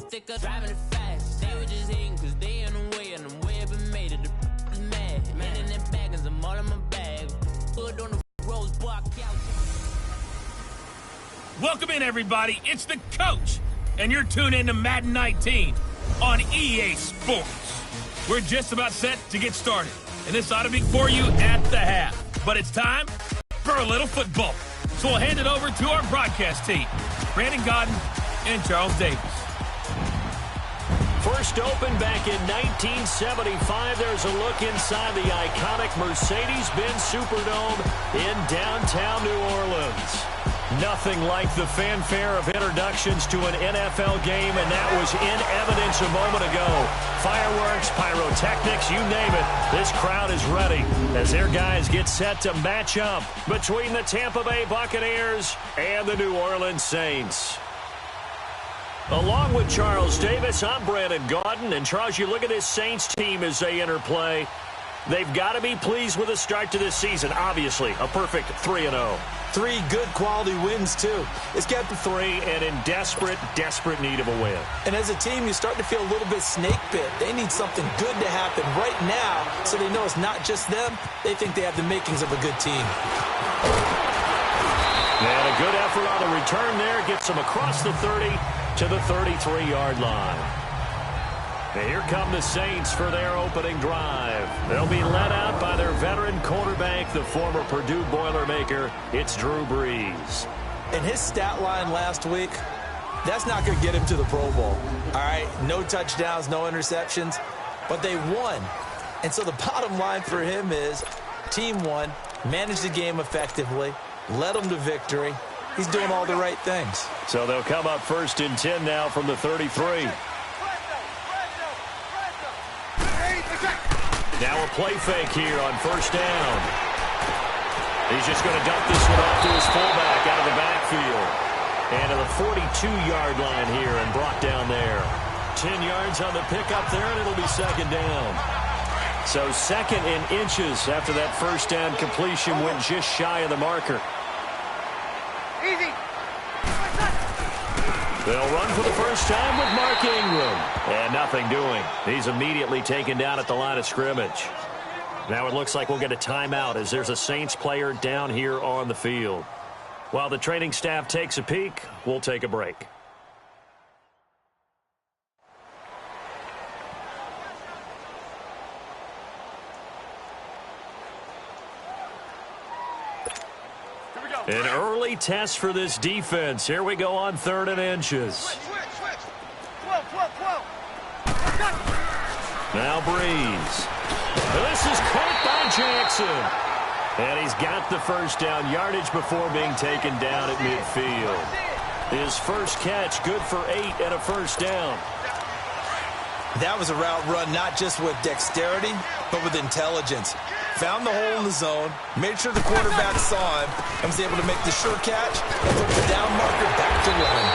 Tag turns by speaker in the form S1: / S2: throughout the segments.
S1: thicker, driving it fast. They were just hating cause they in the way, and I'm way up and made it. The is mad. Man in them baggins, I'm all in my bag. Put on the rose block out.
S2: Welcome in, everybody. It's the coach, and you're tuned in to Madden 19 on EA Sports. We're just about set to get started, and this ought to be for you at the half. But it's time for a little football. So we'll hand it over to our broadcast team, Brandon Godden and Charles Davis.
S3: First opened back in 1975. There's a look inside the iconic Mercedes-Benz Superdome in downtown New Orleans. Nothing like the fanfare of introductions to an NFL game, and that was in evidence a moment ago. Fireworks, pyrotechnics, you name it. This crowd is ready as their guys get set to match up between the Tampa Bay Buccaneers and the New Orleans Saints. Along with Charles Davis, I'm Brandon Gaudin. And Charles, you look at this Saints team as they enter play. They've got to be pleased with the start to this season. Obviously, a perfect 3-0.
S4: 3 good quality wins, too.
S3: It's got the 3 and in desperate need of a win.
S4: And as a team, you start to feel a little bit snake bit. They need something good to happen right now so they know it's not just them. They think they have the makings of a good team.
S3: And a good effort on the return there. Gets them across the 30 to the 33-yard line. And here come the Saints for their opening drive. They'll be led out by their veteran quarterback, the former Purdue Boilermaker. It's Drew Brees.
S4: And his stat line last week, that's not going to get him to the Pro Bowl. All right, no touchdowns, no interceptions, but they won. And so the bottom line for him is team won, managed the game effectively, led them to victory. He's doing all the right things.
S3: So they'll come up first and 10 now from the 33. Now a play fake here on first down. He's just going to dump this one off to his fullback out of the backfield. And to the 42-yard line here and brought down there. 10 yards on the pickup there, and it'll be second down. So second in inches after that first down completion went just shy of the marker.
S5: Easy.
S3: They'll run for the first time with Mark Ingram. And nothing doing. He's immediately taken down at the line of scrimmage. Now it looks like we'll get a timeout as there's a Saints player down here on the field. While the training staff takes a peek, we'll take a break. An early test for this defense. Here we go on 3rd and inches.
S5: Switch. 12.
S3: Now Breeze. This is caught by Jackson. And he's got the first down yardage before being taken down at midfield. His first catch, good for 8 and a first down.
S4: That was a route run not just with dexterity, but with intelligence. Found the hole in the zone, made sure the quarterback saw him, and was able to make the sure catch and put the down marker back to run.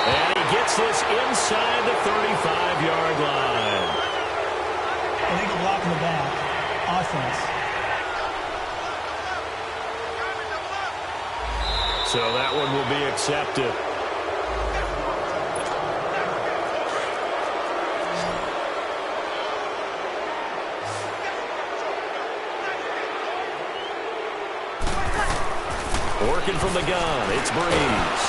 S3: And he gets this inside the 35-yard line.
S6: Illegal block in the back. Offense.
S3: So that one will be accepted. Working from the gun, it's Breeze.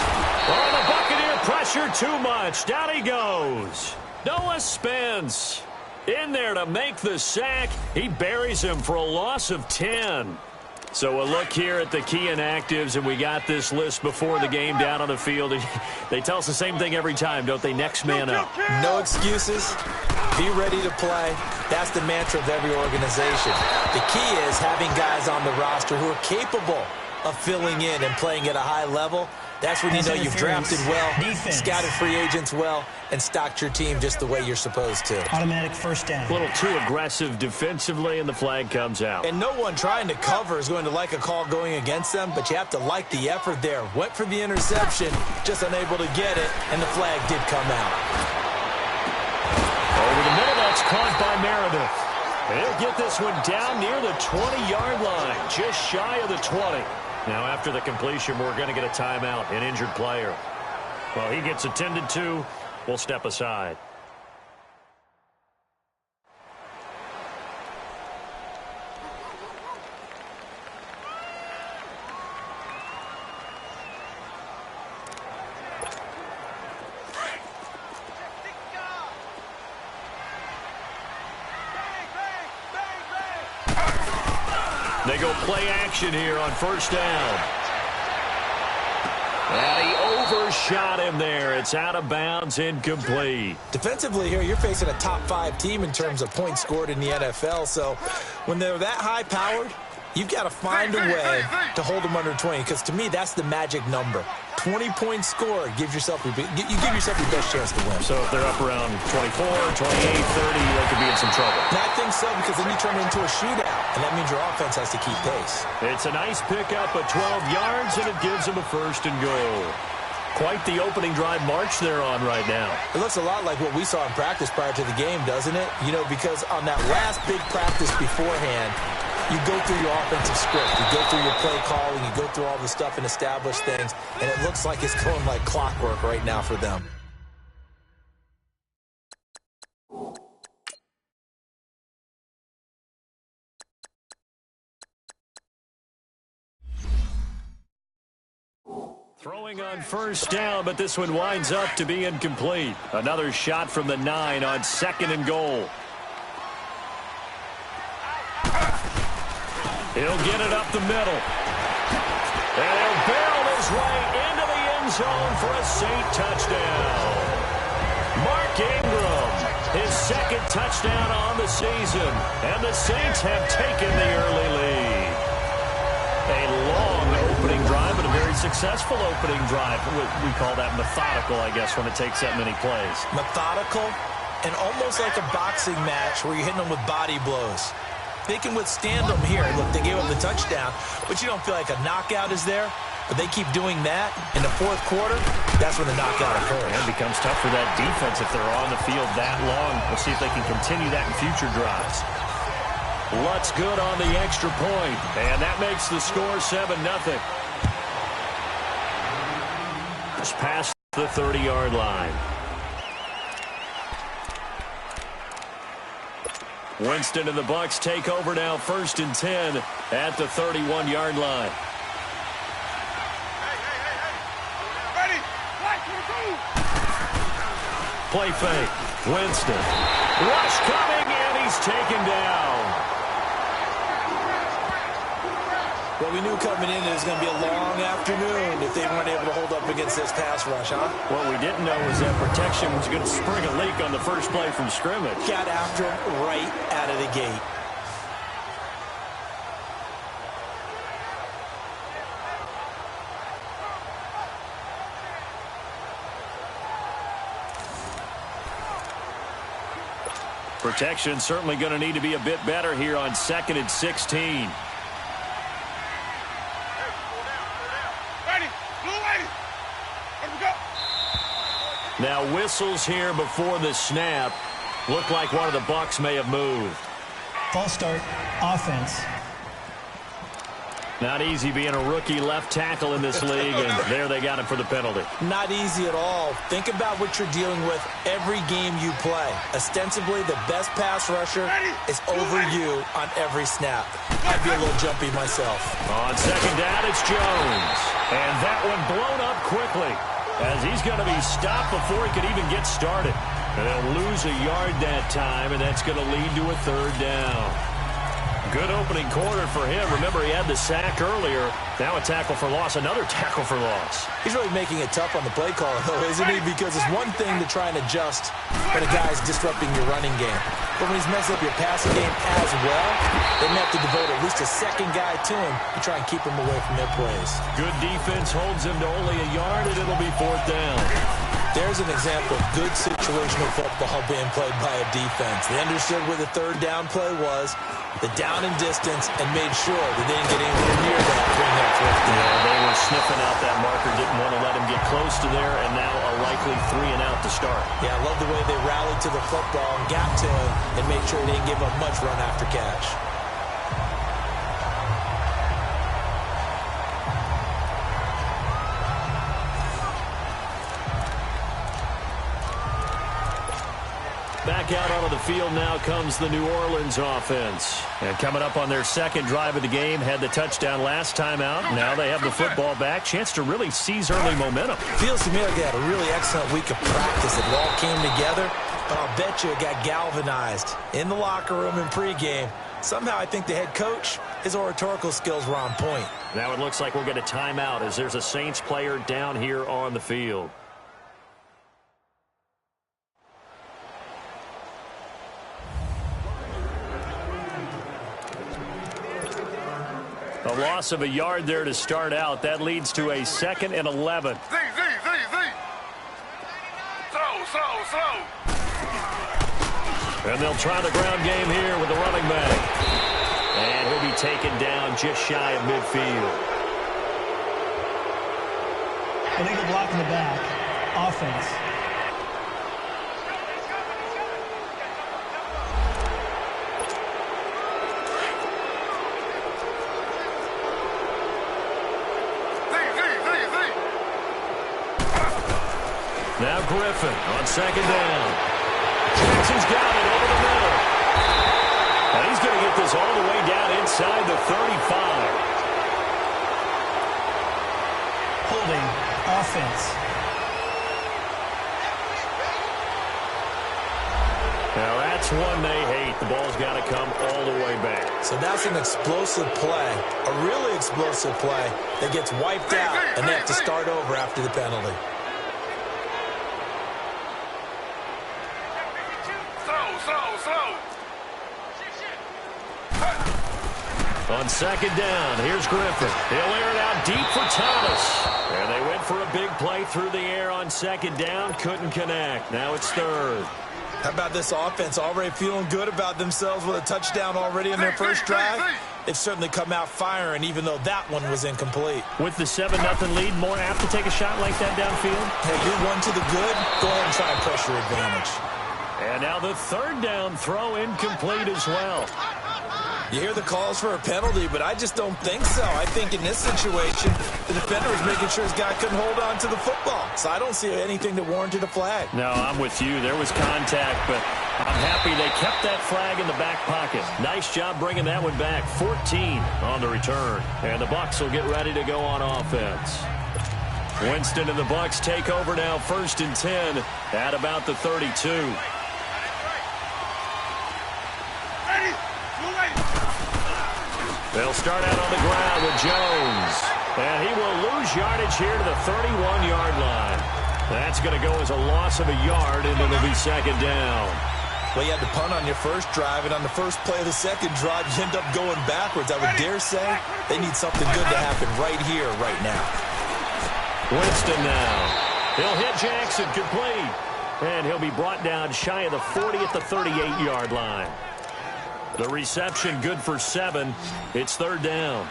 S3: Oh, the Buccaneer pressure too much. Down he goes. Noah Spence in there to make the sack. He buries him for a loss of 10. So a look here at the key inactives, and we got this list before the game down on the field. They tell us the same thing every time, don't they? Next man up.
S4: No excuses. Be ready to play. That's the mantra of every organization. The key is having guys on the roster who are capable of filling in and playing at a high level. That's when you know you've drafted well, scouted free agents well, and stocked your team just the way you're supposed to.
S6: Automatic first down.
S3: A little too aggressive defensively, and the flag comes out.
S4: And no one trying to cover is going to like a call going against them, but you have to like the effort there. Went for the interception, just unable to get it, and the flag did come out.
S3: Over the middle, that's caught by Meredith. And he'll get this one down near the 20-yard line, just shy of the 20. Now, after the completion, we're going to get a timeout, an injured player. Well, he gets attended to, will step aside. They go play action here on first down. And he overshot him there. It's out of bounds, incomplete.
S4: Defensively here, you're facing a top 5 team in terms of points scored in the NFL. So when they're that high-powered, you've got to find a way to hold them under 20. Because to me, that's the magic number. 20-point score gives yourself you give yourself your best chance to win.
S3: So if they're up around 24, 28, 30, they could be in some trouble.
S4: And I think so, because then you turn it into a shootout, and that means your offense has to keep pace.
S3: It's a nice pickup of 12 yards, and it gives them a first and goal. Quite the opening drive march they're on right now.
S4: It looks a lot like what we saw in practice prior to the game, doesn't it? You know, because on that last big practice beforehand, you go through your offensive script, you go through your play calling, you go through all the stuff and establish things, and it looks like it's going like clockwork right now for them.
S3: Throwing on first down, but this one winds up to be incomplete. Another shot from the 9 on second and goal. He'll get it up the middle. And he'll barrel his way into the end zone for a Saint touchdown. Mark Ingram, his second touchdown on the season. And the Saints have taken the early lead. A long opening drive, but a very successful opening drive. We call that methodical, I guess, when it takes that many plays.
S4: Methodical and almost like a boxing match where you're hitting them with body blows. They can withstand them here. Look, they gave up the touchdown, but you don't feel like a knockout is there. But they keep doing that in the fourth quarter. That's when the knockout occurs.
S3: It becomes tough for that defense if they're on the field that long. We'll see if they can continue that in future drives. Lutz good on the extra point, and that makes the score 7-0. Just past the 30-yard line. Winston and the Bucs take over now, 1st and 10 at the 31-yard line.
S5: Ready?
S3: Play fake. Winston. Rush coming, and he's taken down.
S4: Well, we knew coming in it was going to be a long afternoon if they weren't able to hold up against this pass rush, huh?
S3: What we didn't know was that protection was going to spring a leak on the first play from scrimmage.
S4: Got after him right out of the gate.
S3: Protection certainly going to need to be a bit better here on 2nd and 16. Now whistles here before the snap. Looked like one of the Bucs may have moved.
S6: False start, offense.
S3: Not easy being a rookie left tackle in this league, and there they got him for the penalty.
S4: Not easy at all. Think about what you're dealing with every game you play. Ostensibly, the best pass rusher is over you on every snap. I'd be a little jumpy myself.
S3: On second down, it's Jones. And that one blown up quickly, as he's going to be stopped before he could even get started. And they'll lose a yard that time, and that's going to lead to a 3rd down. Good opening quarter for him. Remember, he had the sack earlier. Now a tackle for loss, another tackle for loss.
S4: He's really making it tough on the play call, though, isn't he? Because it's one thing to try and adjust when a guy's disrupting your running game. But when he's messing up your passing game as well, they may have to devote at least a second guy to him to try and keep him away from their plays.
S3: Good defense holds him to only a yard, and it'll be 4th down.
S4: There's an example of good situational football being played by a defense. They understood where the 3rd down play was, the down and distance, and made sure that they didn't get anywhere near that during that 4th down.
S3: Yeah, they were sniffing out that marker, didn't want to let him get close to there, and now a likely 3 and out to start.
S4: Yeah, I love the way they rallied to the football and got to him and made sure they didn't give up much run after catch.
S3: Back out onto the field now comes the New Orleans offense. And coming up on their second drive of the game, had the touchdown last time out. Now they have the football back. Chance to really seize early momentum.
S4: Feels to me like they had a really excellent week of practice. It all came together, but I'll bet you it got galvanized in the locker room in pregame. Somehow I think the head coach, his oratorical skills were on point.
S3: Now it looks like we'll get a timeout as there's a Saints player down here on the field. A loss of a yard there to start out. That leads to a 2nd and 11.
S5: Slow.
S3: And they'll try the ground game here with the running back. And he'll be taken down just shy of midfield.
S6: Illegal block in the back. Offense.
S3: Now Griffin on 2nd down. Jackson's got it over the middle. And he's going to get this all the way down inside the 35.
S6: Holding. Offense.
S3: Now that's one they hate. The ball's got to come all the way back.
S4: So that's an explosive play, a really explosive play that gets wiped out, and they have to start over after the penalty.
S5: Slow.
S3: On 2nd down, here's Griffin. He'll air it out deep for Thomas. And they went for a big play through the air on 2nd down. Couldn't connect. Now it's 3rd.
S4: How about this offense already feeling good about themselves with a touchdown already in their first drive? They've certainly come out firing, even though that one was incomplete.
S3: With the 7-0 lead, more apt to take a shot like that downfield?
S4: Hey, you're one to the good. Go ahead and try and press your advantage.
S3: And now the 3rd down throw incomplete as well.
S4: You hear the calls for a penalty, but I just don't think so. I think in this situation, the defender was making sure his guy couldn't hold on to the football. So I don't see anything that warranted a flag.
S3: No, I'm with you. There was contact, but I'm happy they kept that flag in the back pocket. Nice job bringing that one back. 14 on the return. And the Bucs will get ready to go on offense. Winston and the Bucs take over now, 1st and 10 at about the 32. They'll start out on the ground with Jones. And he will lose yardage here to the 31-yard line. That's going to go as a loss of a yard, and it'll be 2nd down.
S4: Well, you had to punt on your first drive, and on the first play of the second drive, you end up going backwards. I would dare say they need something good to happen right here, right now.
S3: Winston now. He'll hit Jackson, complete. And he'll be brought down shy of the 40 at the 38-yard line. The reception good for 7. It's 3rd down.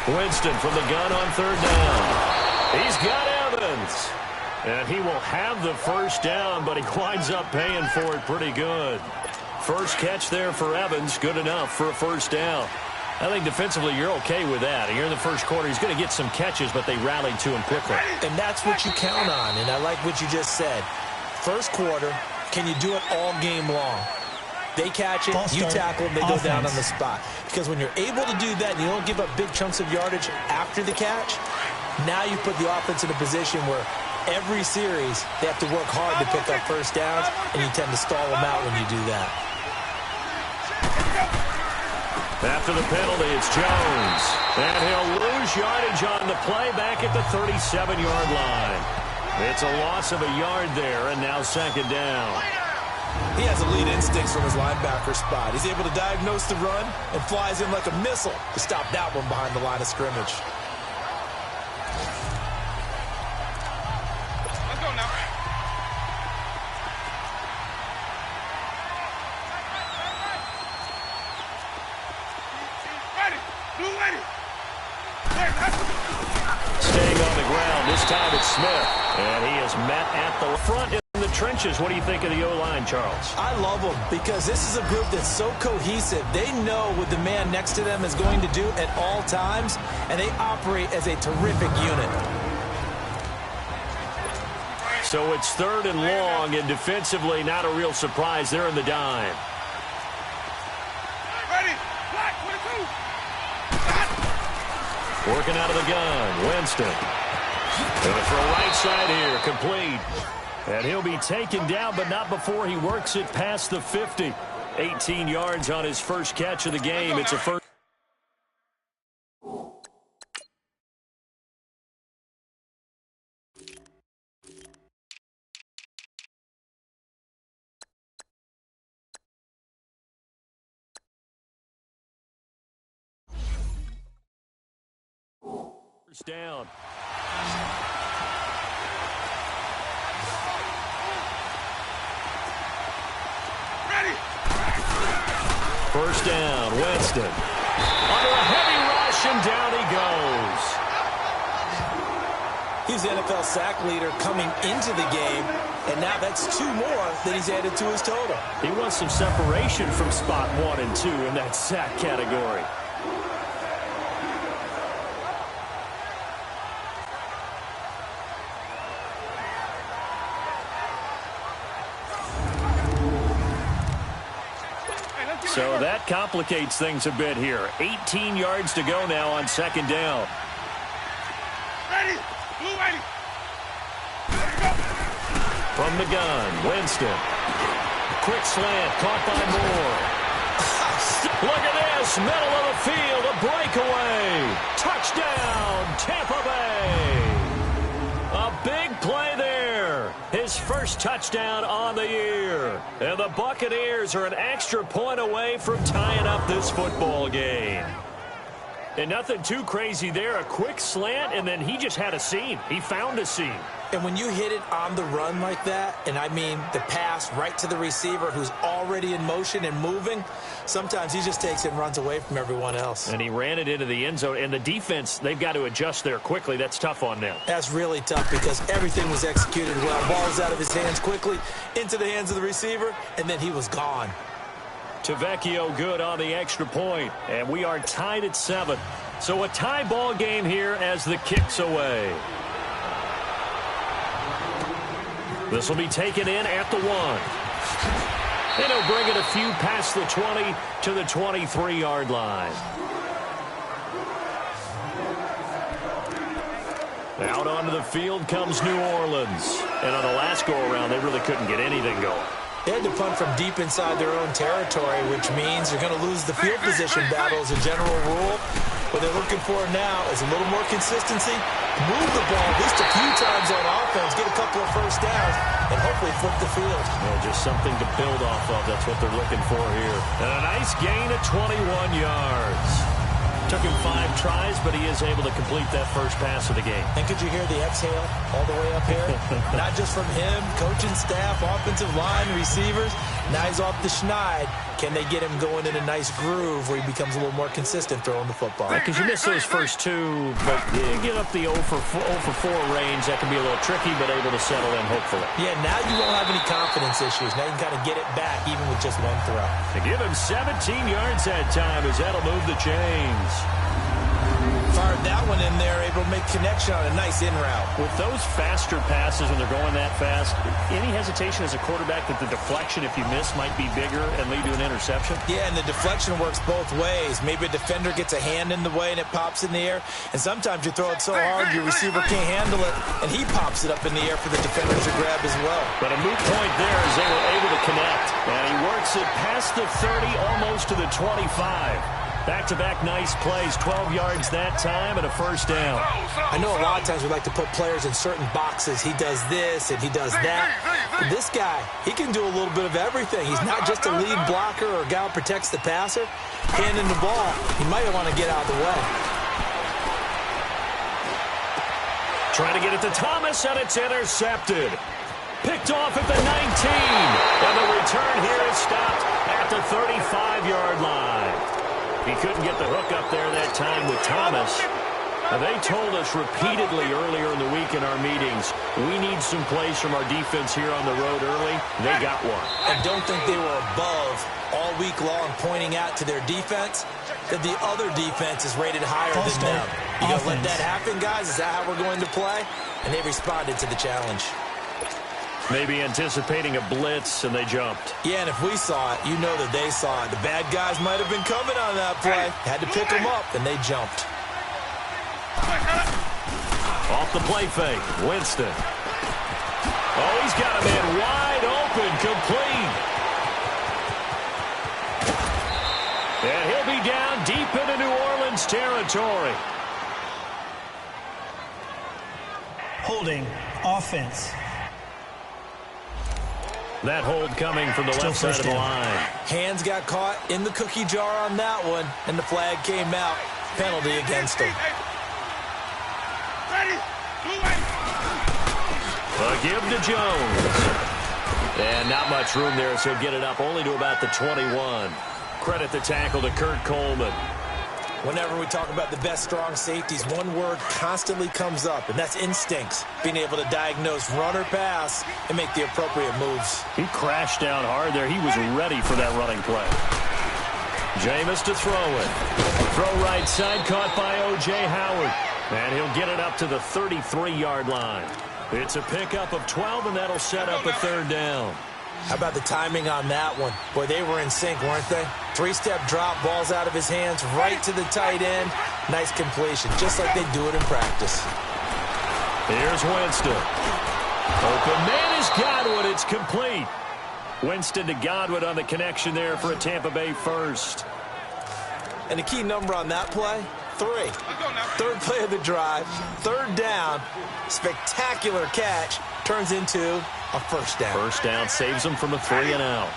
S3: Winston from the gun on 3rd down. He's got Evans. And he will have the 1st down, but he winds up paying for it pretty good. First catch there for Evans, good enough for a 1st down. I think defensively you're okay with that. Here in the first quarter, he's going to get some catches, but they rallied to him quickly.
S4: And that's what you count on, and I like what you just said. First quarter, can you do it all game long? They catch it, you tackle them, they go down on the spot. Because when you're able to do that and you don't give up big chunks of yardage after the catch, now you put the offense in a position where every series they have to work hard to pick up 1st downs, and you tend to stall them out when you do that.
S3: After the penalty, it's Jones. And he'll lose yardage on the play back at the 37-yard line. It's a loss of a yard there, and now 2nd down.
S4: He has elite instincts from his linebacker spot. He's able to diagnose the run and flies in like a missile to stop that one behind the line of scrimmage.
S5: Let's go now.
S3: Staying on the ground, this time it's Smith. And he is met at the front in the trenches. What do you think of the O-line, Charles?
S4: I love them because this is a group that's so cohesive. They know what the man next to them is going to do at all times, and they operate as a terrific unit.
S3: So it's 3rd and long, and defensively not a real surprise. They're in the dime.
S5: Ready? Black, 22.
S3: Working out of the gun, Winston. Going for a right side here, complete. And he'll be taken down, but not before he works it past the 50. 18 yards on his first catch of the game. It's a first. First down.
S5: Ready?
S3: First down, Winston. Under a heavy rush, and down he goes.
S4: He's the NFL sack leader coming into the game, and now that's 2 more that he's added to his total.
S3: He wants some separation from spot 1 and 2 in that sack category. So that complicates things a bit here. 18 yards to go now on 2nd down.
S5: Ready? Blue, ready.
S3: From the gun, Winston. Quick slant, caught by Moore. Look at this, middle of the field, a breakaway. Touchdown, Tampa Bay. A big play there. His first touchdown on the year. And the Buccaneers are an extra point away from tying up this football game. And nothing too crazy there. A quick slant, and then he just had a seam. He found a seam.
S4: And when you hit it on the run like that, and I mean the pass right to the receiver who's already in motion and moving, sometimes he just takes it and runs away from everyone else.
S3: And he ran it into the end zone. And the defense, they've got to adjust there quickly. That's tough on them.
S4: That's really tough because everything was executed well. Ball's out of his hands quickly, into the hands of the receiver, and then he was gone.
S3: Tavecchio good on the extra point. And we are tied at 7. So a tie ball game here as the kick's away. This will be taken in at the 1. And he'll bring it a few past the 20 to the 23-yard line. Out onto the field comes New Orleans. And on the last go-around, they really couldn't get anything going.
S4: They had to punt from deep inside their own territory, which means you're going to lose the field position battle as a general rule. What they're looking for now is a little more consistency, move the ball at least a few times on offense, get a couple of first downs, and hopefully flip the field.
S3: Yeah, just something to build off of. That's what they're looking for here. And a nice gain of 21 yards. Took him 5 tries, but he is able to complete that first pass of the game.
S4: And could you hear the exhale all the way up here? Not just from him, coaching staff, offensive line, receivers. Now he's off the schneid. Can they get him going in a nice groove where he becomes a little more consistent throwing the football?
S3: Because you miss those first 2, but you get up the 0 for 4 range. That can be a little tricky, but able to settle in, hopefully.
S4: Yeah, now you won't have any confidence issues. Now you can kind of get it back even with just 1 throw.
S3: They give him 17 yards that time as that'll move the chains.
S4: Fired that one in there, able to make connection on a nice in route.
S3: With those faster passes when they're going that fast, any hesitation as a quarterback that the deflection, if you miss, might be bigger and lead to an interception?
S4: Yeah, and the deflection works both ways. Maybe a defender gets a hand in the way and it pops in the air. And sometimes you throw it so hard your receiver can't handle it, and he pops it up in the air for the defender to grab as well.
S3: But a moot point there as they were able to connect. And he works it past the 30, almost to the 25. Back-to-back nice plays, 12 yards that time and a first down.
S4: I know a lot of times we like to put players in certain boxes. He does this and he does that. But this guy, he can do a little bit of everything. He's not just a lead blocker or a guy who protects the passer. Handing the ball, he might want to get out of the way.
S3: Trying to get it to Thomas, and it's intercepted. Picked off at the 19. And the return here is stopped at the 35-yard line. He couldn't get the hook up there that time with Thomas. They told us repeatedly earlier in the week in our meetings, we need some plays from our defense here on the road early. They got one.
S4: I don't think they were above all week long pointing out to their defense that the other defense is rated higher than them. You going to let that happen, guys? Is that how we're going to play? And they responded to the challenge.
S3: Maybe anticipating a blitz, and they jumped.
S4: Yeah, and if we saw it, you know that they saw it. The bad guys might have been coming on that play. Had to pick them up, and they jumped.
S3: Off the play fake, Winston. Oh, he's got a man wide open, complete. And he'll be down deep into New Orleans territory.
S6: Holding, offense.
S3: That hold coming from the left side of the line.
S4: Hands got caught in the cookie jar on that one, and the flag came out. Penalty against him.
S3: A give to Jones. And not much room there, so get it up only to about the 21. Credit the tackle to Kurt Coleman.
S4: Whenever we talk about the best strong safeties, one word constantly comes up, and that's instincts. Being able to diagnose run or pass and make the appropriate moves.
S3: He crashed down hard there. He was ready for that running play. Jameis to throw it. Throw right side, caught by O.J. Howard. And he'll get it up to the 33-yard line. It's a pickup of 12, and that'll set up a third down.
S4: How about the timing on that one? Boy, they were in sync, weren't they? Three-step drop, balls out of his hands, right to the tight end. Nice completion, just like they do it in practice.
S3: Here's Winston. Open man is Godwin. It's complete. Winston to Godwin on the connection there for a Tampa Bay first.
S4: And the key number on that play, 3. Third play of the drive, third down, spectacular catch, turns into a first down.
S3: First down saves them from a 3 and out.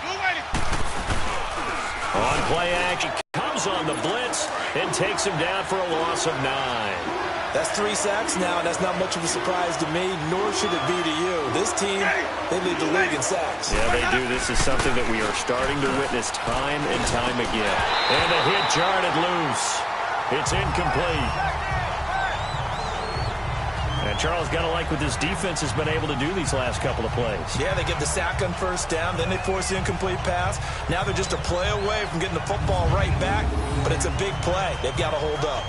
S3: On play action, comes on the blitz and takes him down for a loss of 9.
S4: That's 3 sacks now, and that's not much of a surprise to me, nor should it be to you. This team, they lead the league in sacks.
S3: Yeah, they do. This is something that we are starting to witness time and time again. And the hit jarred it loose. It's incomplete. And Charles, got to like what this defense has been able to do these last couple of plays.
S4: Yeah, they get the sack on first down, then they force the incomplete pass. Now they're just a play away from getting the football right back, but it's a big play. They've got to hold up.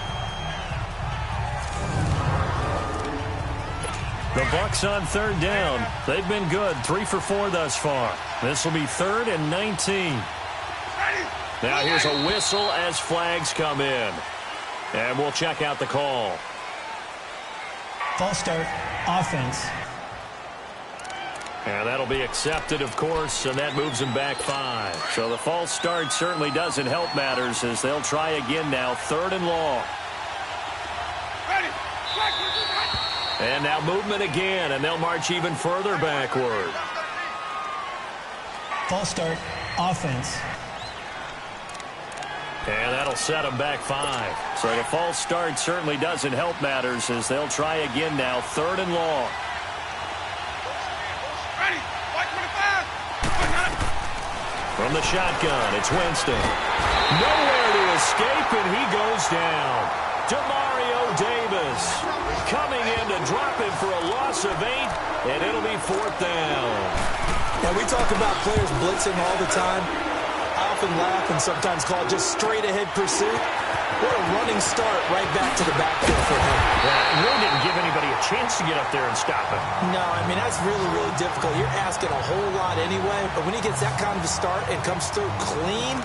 S3: The Bucs on third down. They've been good, 3 for 4 thus far. This will be 3rd and 19. Now here's a whistle as flags come in. And we'll check out the call.
S6: False start, offense.
S3: And that'll be accepted, of course, and that moves them back 5. So the false start certainly doesn't help matters as they'll try again now, 3rd and long. And now movement again, and they'll march even further backward.
S6: False start, offense.
S3: And that'll set them back 5. So the false start certainly doesn't help matters as they'll try again now, 3rd and long. From the shotgun, it's Winston. Nowhere to escape, and he goes down. Demario Davis coming in to drop him for a loss of 8, and it'll be 4th down.
S4: Now, we talk about players blitzing all the time. I often laugh and sometimes call it just straight-ahead pursuit. What a running start right back to the backfield for him.
S3: Yeah, really didn't give anybody a chance to get up there and stop him.
S4: No, I mean, that's really, really difficult. You're asking a whole lot anyway, but when he gets that kind of a start and comes through clean,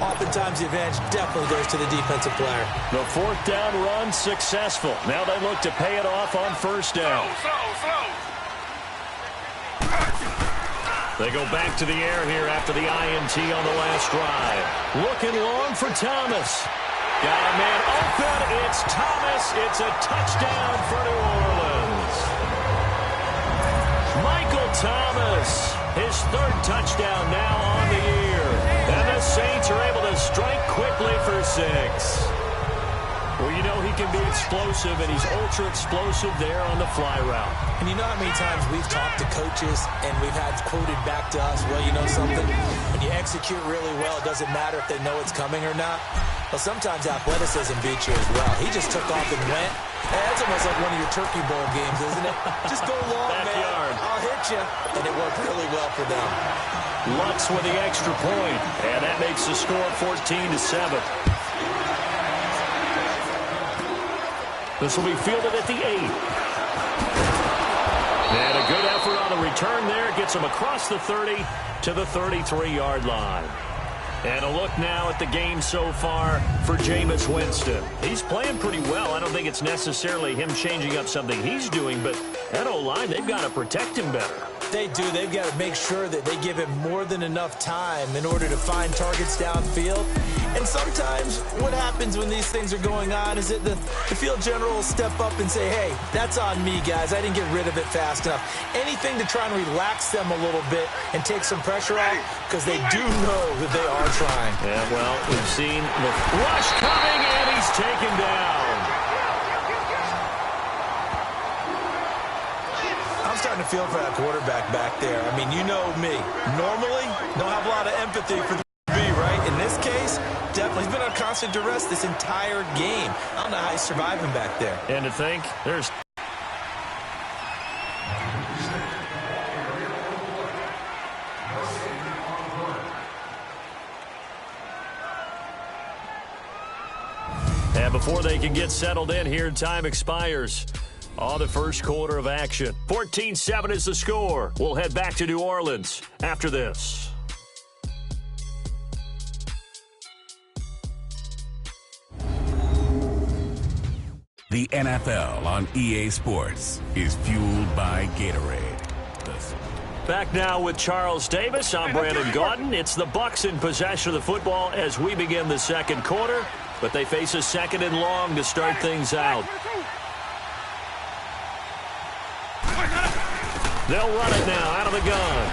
S4: oftentimes the advantage definitely goes to the defensive player.
S3: The 4th down run successful. Now they look to pay it off on first down. They go back to the air here after the INT on the last drive. Looking long for Thomas. Got a man open. It's Thomas. It's a touchdown for New Orleans. Michael Thomas, his 3rd touchdown now on the year. And the Saints are able to strike quickly for 6. Well, you know he can be explosive, and he's ultra-explosive there on the fly route.
S4: And you know how many times we've talked to coaches and we've had quoted back to us, well, you know something? When you execute really well, it doesn't matter if they know it's coming or not. Well, sometimes athleticism beats you as well. He just took off and went. Hey, that's almost like one of your Turkey Bowl games, isn't it? Just go long,
S3: Backyard.
S4: man. I'll hit you. And it worked really well for them.
S3: Lutz with the extra point, and that makes the score 14-7. This will be fielded at the 8. And a good effort on the return there. Gets him across the 30 to the 33-yard line. And a look now at the game so far for Jameis Winston. He's playing pretty well. I don't think it's necessarily him changing up something he's doing, but that O-line, they've got to protect him better.
S4: They do. They've got to make sure that they give him more than enough time in order to find targets downfield. And sometimes what happens when these things are going on is that the field general will step up and say, hey, that's on me, guys. I didn't get rid of it fast enough. Anything to try and relax them a little bit and take some pressure off, because they do know that they are trying.
S3: Yeah, well, we've seen the rush coming, and he's taken down.
S4: I'm starting to feel for that quarterback back there. I mean, you know me. Normally, don't have a lot of empathy for the B, right? In this case, definitely. He's been on constant duress this entire game. I don't know how he's surviving back there.
S3: And to think, there's... And before they can get settled in here, time expires on the first quarter of action. 14-7 is the score. We'll head back to New Orleans after this.
S7: The NFL on EA Sports is fueled by Gatorade.
S3: Back now with Charles Davis. I'm Brandon Gaudin. It's the Bucs in possession of the football as we begin the second quarter, but they face a second and long to start things out. They'll run it now out of the gun.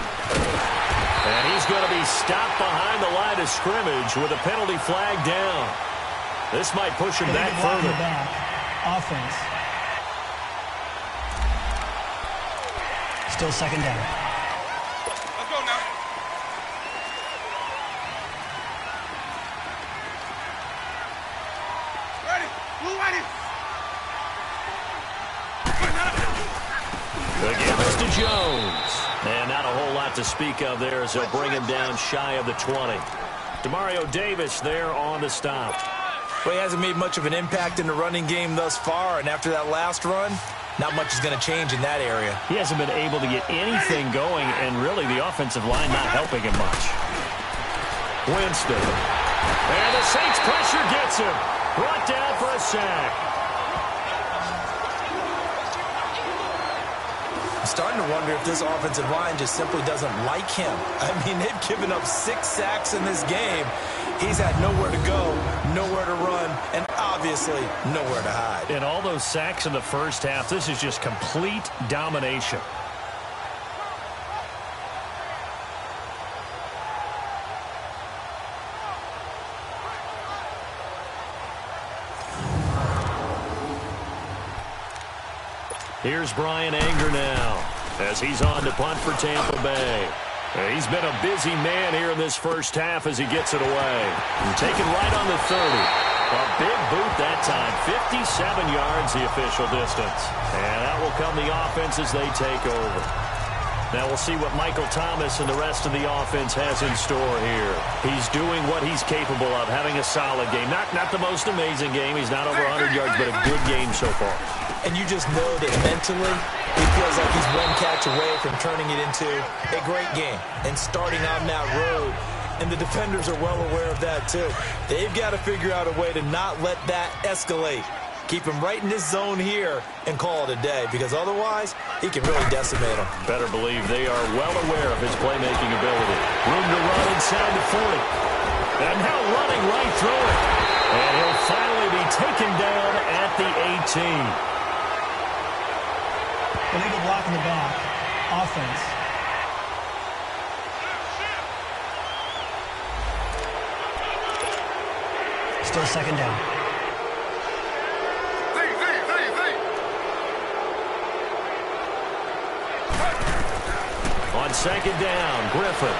S3: And he's going to be stopped behind the line of scrimmage with a penalty flag down. This might push him back further.
S6: Offense. Still second down.
S5: Let's go now. Ready. Blue ready.
S3: Again, Mr. Jones. And not a whole lot to speak of there as they'll bring him down shy of the 20. Demario Davis there on the stop.
S4: Well, he hasn't made much of an impact in the running game thus far, and after that last run, not much is going to change in that area.
S3: He hasn't been able to get anything going, and really the offensive line not helping him much. Winston. And the Saints pressure gets him. Brought down for a sack.
S4: I'm starting to wonder if this offensive line just simply doesn't like him. I mean, they've given up 6 sacks in this game. He's had nowhere to go, nowhere to run, and obviously nowhere to hide.
S3: In all those sacks in the first half, this is just complete domination. Here's Brian Anger now as he's on to punt for Tampa Bay. He's been a busy man here in this first half as he gets it away. And taken right on the 30. A big boot that time. 57 yards the official distance. And that will come the offense as they take over. Now we'll see what Michael Thomas and the rest of the offense has in store here. He's doing what he's capable of, having a solid game. Not the most amazing game. He's not over 100 yards, but a good game so far.
S4: And you just know that mentally, he feels like he's one catch away from turning it into a great game and starting on that road. And the defenders are well aware of that, too. They've got to figure out a way to not let that escalate. Keep him right in this zone here and call it a day, because otherwise, he can really decimate them.
S3: Better believe they are well aware of his playmaking ability. Room to run inside the 40. And now running right through it. And he'll finally be taken down at the 18.
S6: Illegal block in the back. Offense. Still second down.
S3: On second down, Griffin.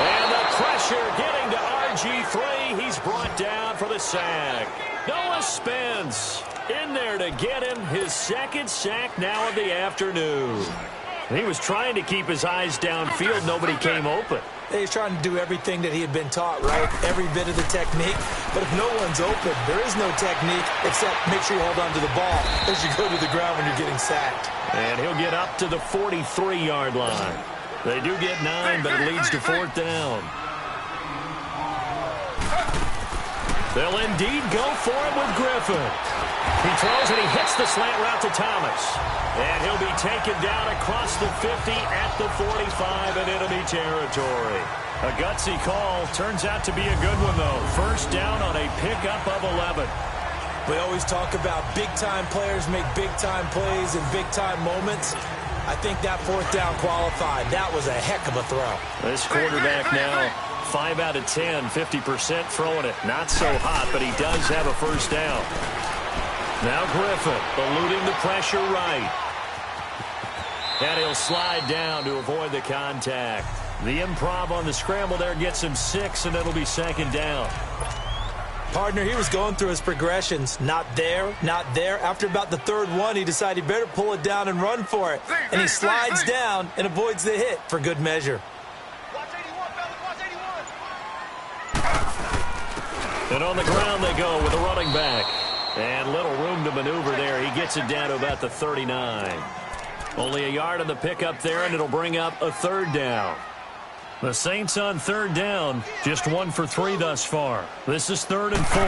S3: And the pressure getting to RG3. He's brought down for the sack. Noah Spence in there to get him his second sack now of the afternoon. He was trying to keep his eyes downfield. Nobody came open.
S4: He's trying to do everything that he had been taught, right? Every bit of the technique. But if no one's open, there is no technique except make sure you hold on to the ball as you go to the ground when you're getting sacked. And
S3: he'll get up to the 43-yard line. They do get 9, but it leads to 4th down. They'll indeed go for it with Griffin. He throws and he hits the slant route to Thomas. And he'll be taken down across the 50 at the 45 in enemy territory. A gutsy call. Turns out to be a good one, though. First down on a pickup of 11.
S4: We always talk about big-time players make big-time plays in big-time moments. I think that 4th down qualified. That was a heck of a throw.
S3: This quarterback now 5 out of 10, 50% throwing it. Not so hot, but he does have a first down. Now Griffin eluding the pressure right. And he'll slide down to avoid the contact. The improv on the scramble there gets him 6, and it'll be 2nd down.
S4: Partner, he was going through his progressions. Not there, not there. After about the 3rd one, he decided he better pull it down and run for it. And he slides down and avoids the hit for good measure.
S3: And on the ground they go with a running back. And little room to maneuver there. He gets it down to about the 39. Only a yard on the pickup there, and it'll bring up a 3rd down. The Saints on 3rd down, just 1 for 3 thus far. This is 3rd and 4.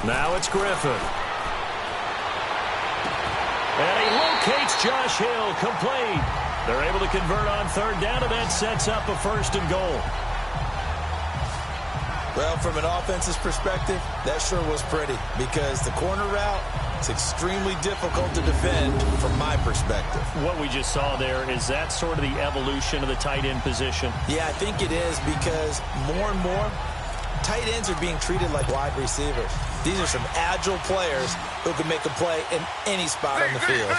S3: Now it's Griffin. And he locates Josh Hill, complete. They're able to convert on 3rd down, and that sets up a 1st and goal.
S4: Well, from an offense's perspective, that sure was pretty because the corner route is extremely difficult to defend from my perspective.
S3: What we just saw there, is that sort of the evolution of the tight end position?
S4: Yeah, I think it is because more and more, tight ends are being treated like wide receivers. These are some agile players who can make a play in any spot on the field.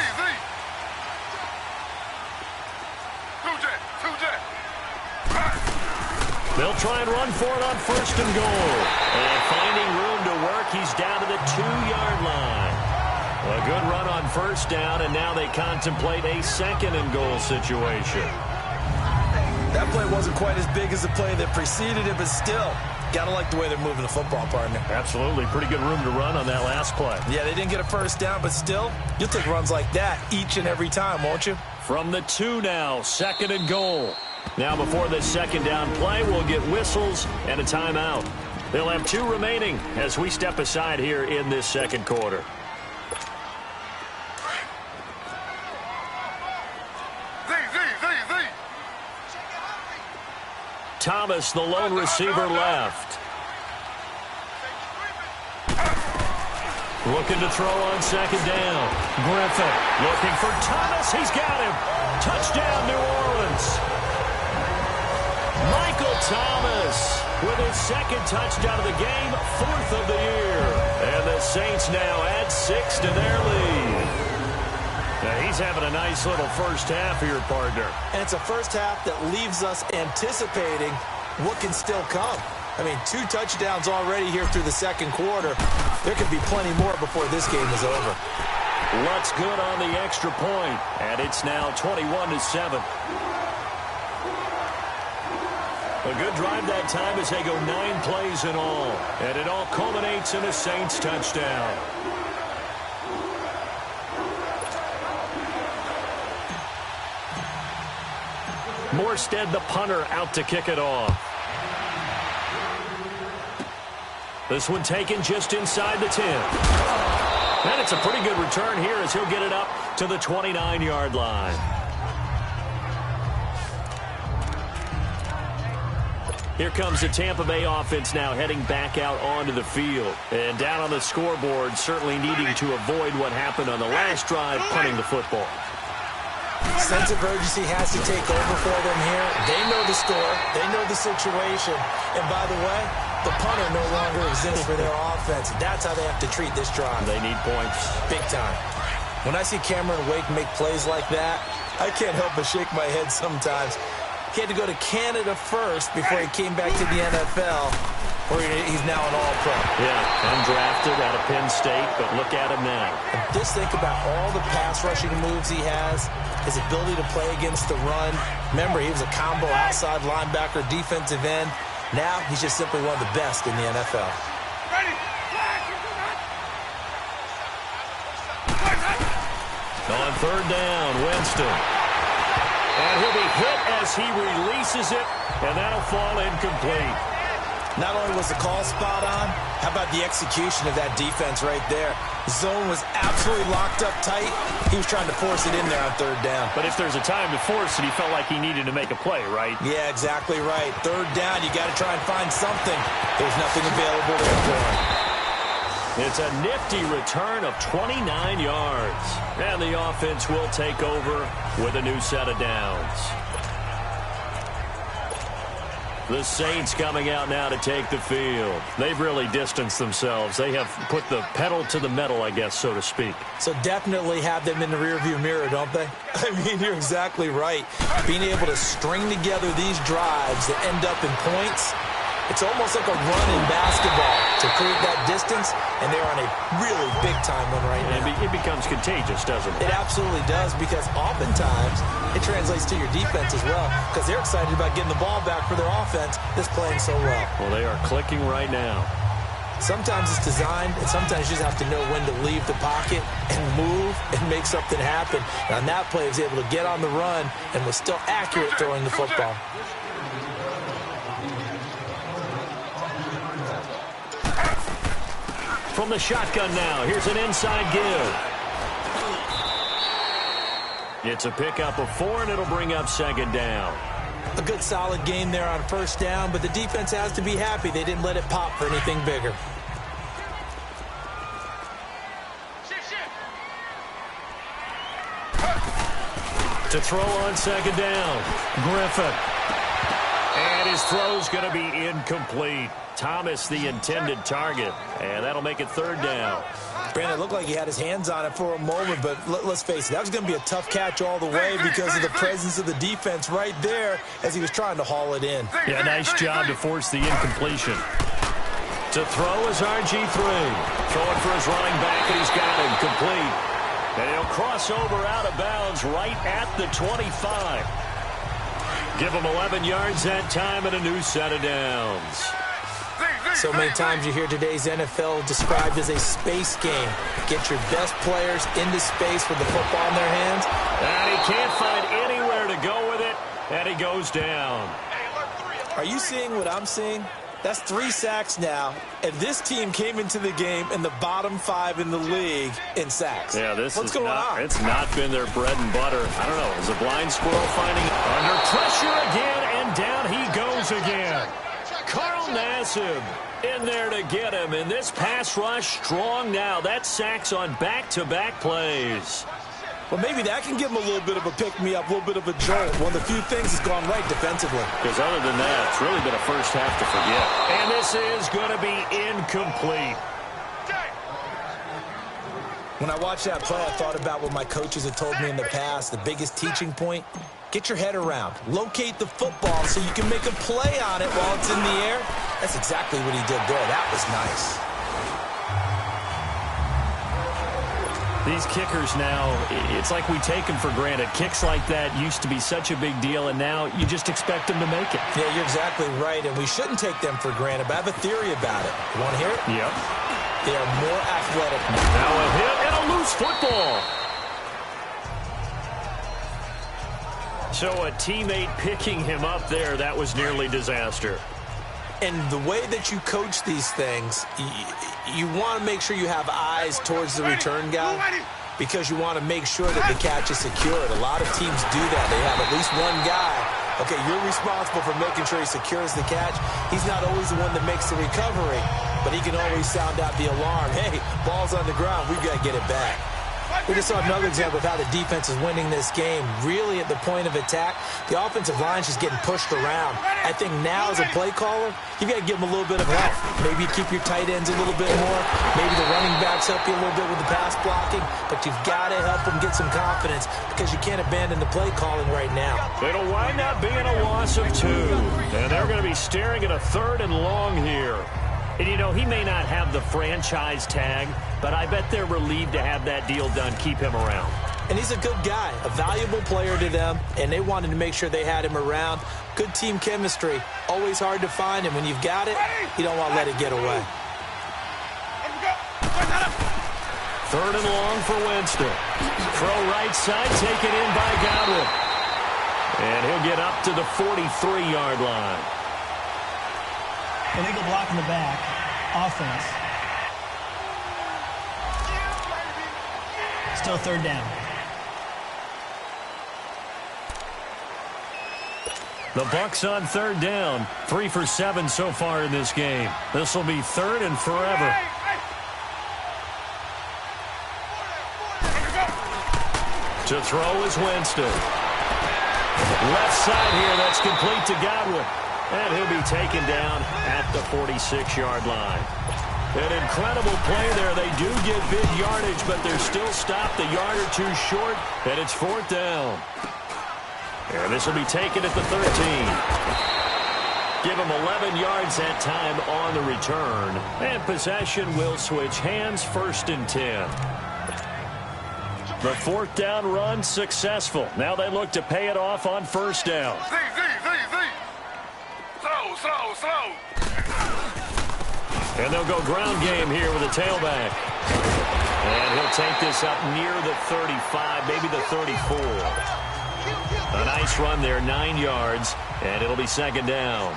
S3: They'll try and run for it on 1st and goal. And finding room to work, he's down to the 2-yard line. A good run on 1st down, and now they contemplate a 2nd and goal situation.
S4: That play wasn't quite as big as the play that preceded it, but still, got to like the way they're moving the football, partner.
S3: Absolutely. Pretty good room to run on that last play.
S4: Yeah, they didn't get a 1st down, but still, you'll take runs like that each and every time, won't you?
S3: From the 2 now, 2nd and goal. Now before this 2nd down play, we'll get whistles and a timeout. They'll have 2 remaining as we step aside here in this 2nd quarter. Thomas, the lone receiver left. Looking to throw on 2nd down. Griffin looking for Thomas. He's got him. Touchdown, New Orleans. Michael Thomas with his 2nd touchdown of the game, 4th of the year. And the Saints now add 6 to their lead. Now he's having a nice little first half here, partner.
S4: And it's a first half that leaves us anticipating what can still come. I mean, 2 touchdowns already here through the 2nd quarter. There could be plenty more before this game is over.
S3: Luck's good on the extra point, and it's now 21-7. A good drive that time as they go 9 plays in all. And it all culminates in a Saints touchdown. Morstead, the punter, out to kick it off. This one taken just inside the 10. And it's a pretty good return here as he'll get it up to the 29-yard line. Here comes the Tampa Bay offense now heading back out onto the field. And down on the scoreboard, certainly needing to avoid what happened on the last drive, punting the football.
S4: Sense of urgency has to take over for them here. They know the score. They know the situation. And by the way, the punter no longer exists for their offense. That's how they have to treat this drive.
S3: They need points.
S4: Big time. When I see Cameron Wake make plays like that, I can't help but shake my head sometimes. He had to go to Canada first before he came back to the NFL. or he's now an all-pro.
S3: Yeah, undrafted out of Penn State, but look at him now.
S4: And just think about all the pass rushing moves he has, his ability to play against the run. Remember, he was a combo outside linebacker, defensive end. Now he's just simply one of the best in the NFL.
S5: Ready.
S3: On third down, Winston. And he'll be hit as he releases it, and that'll fall incomplete.
S4: Not only was the call spot on, how about the execution of that defense right there? The zone was absolutely locked up tight. He was trying to force it in there on third down.
S3: But if there's a time to force it, he felt like he needed to make a play, right?
S4: Yeah, exactly right. Third down, you got to try and find something. There's nothing available there for him.
S3: It's a nifty return of 29 yards. And the offense will take over with a new set of downs. The Saints coming out now to take the field. They've really distanced themselves. They have put the pedal to the metal, I guess, so to speak.
S4: So definitely have them in the rearview mirror, don't they? I mean, you're exactly right. Being able to string together these drives that end up in points, it's almost like a run in basketball to create that distance, and they're on a really big-time one right now.
S3: It becomes contagious, doesn't it?
S4: It absolutely does, because oftentimes it translates to your defense as well, because they're excited about getting the ball back for their offense that's playing so well.
S3: Well, they are clicking right now.
S4: Sometimes it's designed, and sometimes you just have to know when to leave the pocket and move and make something happen. And on that play, he was able to get on the run and was still accurate throwing the football.
S3: From the shotgun now, here's an inside give. It's a pickup of 4, and it'll bring up second down.
S4: A good solid game there on first down, but the defense has to be happy they didn't let it pop for anything bigger.
S3: To throw on second down, Griffin. And his throw's going to be incomplete. Thomas, the intended target, and that'll make it third down.
S4: Brandon, it looked like he had his hands on it for a moment, but let's face it, that was going to be a tough catch all the way because of the presence of the defense right there as he was trying to haul it in.
S3: Yeah, nice job to force the incompletion. To throw is RG3. Throwing for his running back, and he's got him complete. And he'll cross over out of bounds right at the 25. Give him 11 yards that time and a new set of downs.
S4: So many times you hear today's NFL described as a space game. Get your best players into space with the football in their hands.
S3: And he can't find anywhere to go with it, and he goes down.
S4: Are you seeing what I'm seeing? That's 3 sacks now, and this team came into the game in the bottom 5 in the league in sacks.
S3: Yeah,
S4: What's going on?
S3: It's not been their bread and butter. I don't know. Is a blind squirrel finding under pressure again, and down he goes again. Carl Nassib in there to get him, and this pass rush strong now. That's sacks on back-to-back plays.
S4: Well, maybe that can give him a little bit of a pick-me-up, a little bit of a jolt. One of the few things that's gone right defensively.
S3: Because other than that, it's really been a first half to forget. And this is going to be incomplete.
S4: When I watched that play, I thought about what my coaches had told me in the past. The biggest teaching point, get your head around. Locate the football so you can make a play on it while it's in the air. That's exactly what he did there. That was nice.
S3: These kickers now, it's like we take them for granted. Kicks like that used to be such a big deal, and now you just expect them to make it.
S4: Yeah, you're exactly right, and we shouldn't take them for granted, but I have a theory about it. You want to hear it?
S3: Yep.
S4: They are more athletic now.
S3: Now a hit and a loose football. So a teammate picking him up there, that was nearly disaster.
S4: And the way that you coach these things, you want to make sure you have eyes towards the return guy because you want to make sure that the catch is secured. A lot of teams do that. They have at least one guy. Okay, you're responsible for making sure he secures the catch. He's not always the one that makes the recovery, but he can always sound out the alarm. Hey, ball's on the ground. We've got to get it back. We just saw another example of how the defense is winning this game. Really at the point of attack, the offensive line is just getting pushed around. I think now as a play caller, you've got to give them a little bit of help. Maybe keep your tight ends a little bit more. Maybe the running backs help you a little bit with the pass blocking. But you've got to help them get some confidence because you can't abandon the play calling right now.
S3: It'll wind up being a loss of 2. And they're going to be staring at a 3rd and long here. And, you know, he may not have the franchise tag, but I bet they're relieved to have that deal done, keep him around.
S4: And he's a good guy, a valuable player to them, and they wanted to make sure they had him around. Good team chemistry, always hard to find, and when you've got it, you don't want to let it get away.
S3: 3rd and long for Winston. Throw right side, taken in by Godwin. And he'll get up to the 43-yard line.
S6: Illegal block in the back. Offense. Still 3rd down.
S3: The Bucs on 3rd down. 3 for 7 so far in this game. This will be 3rd and forever. To throw is Winston. Left side here, that's complete to Godwin. And he'll be taken down at the 46-yard line. An incredible play there. They do get big yardage, but they're still stopped a yard or 2 short, and it's 4th down. And this will be taken at the 13. Give them 11 yards that time on the return. And possession will switch hands, 1st and 10. The 4th down run successful. Now they look to pay it off on 1st down.
S5: Slow.
S3: And they'll go ground game here with a tailback. And he'll take this up near the 35, maybe the 34. A nice run there, 9 yards, and it'll be 2nd down.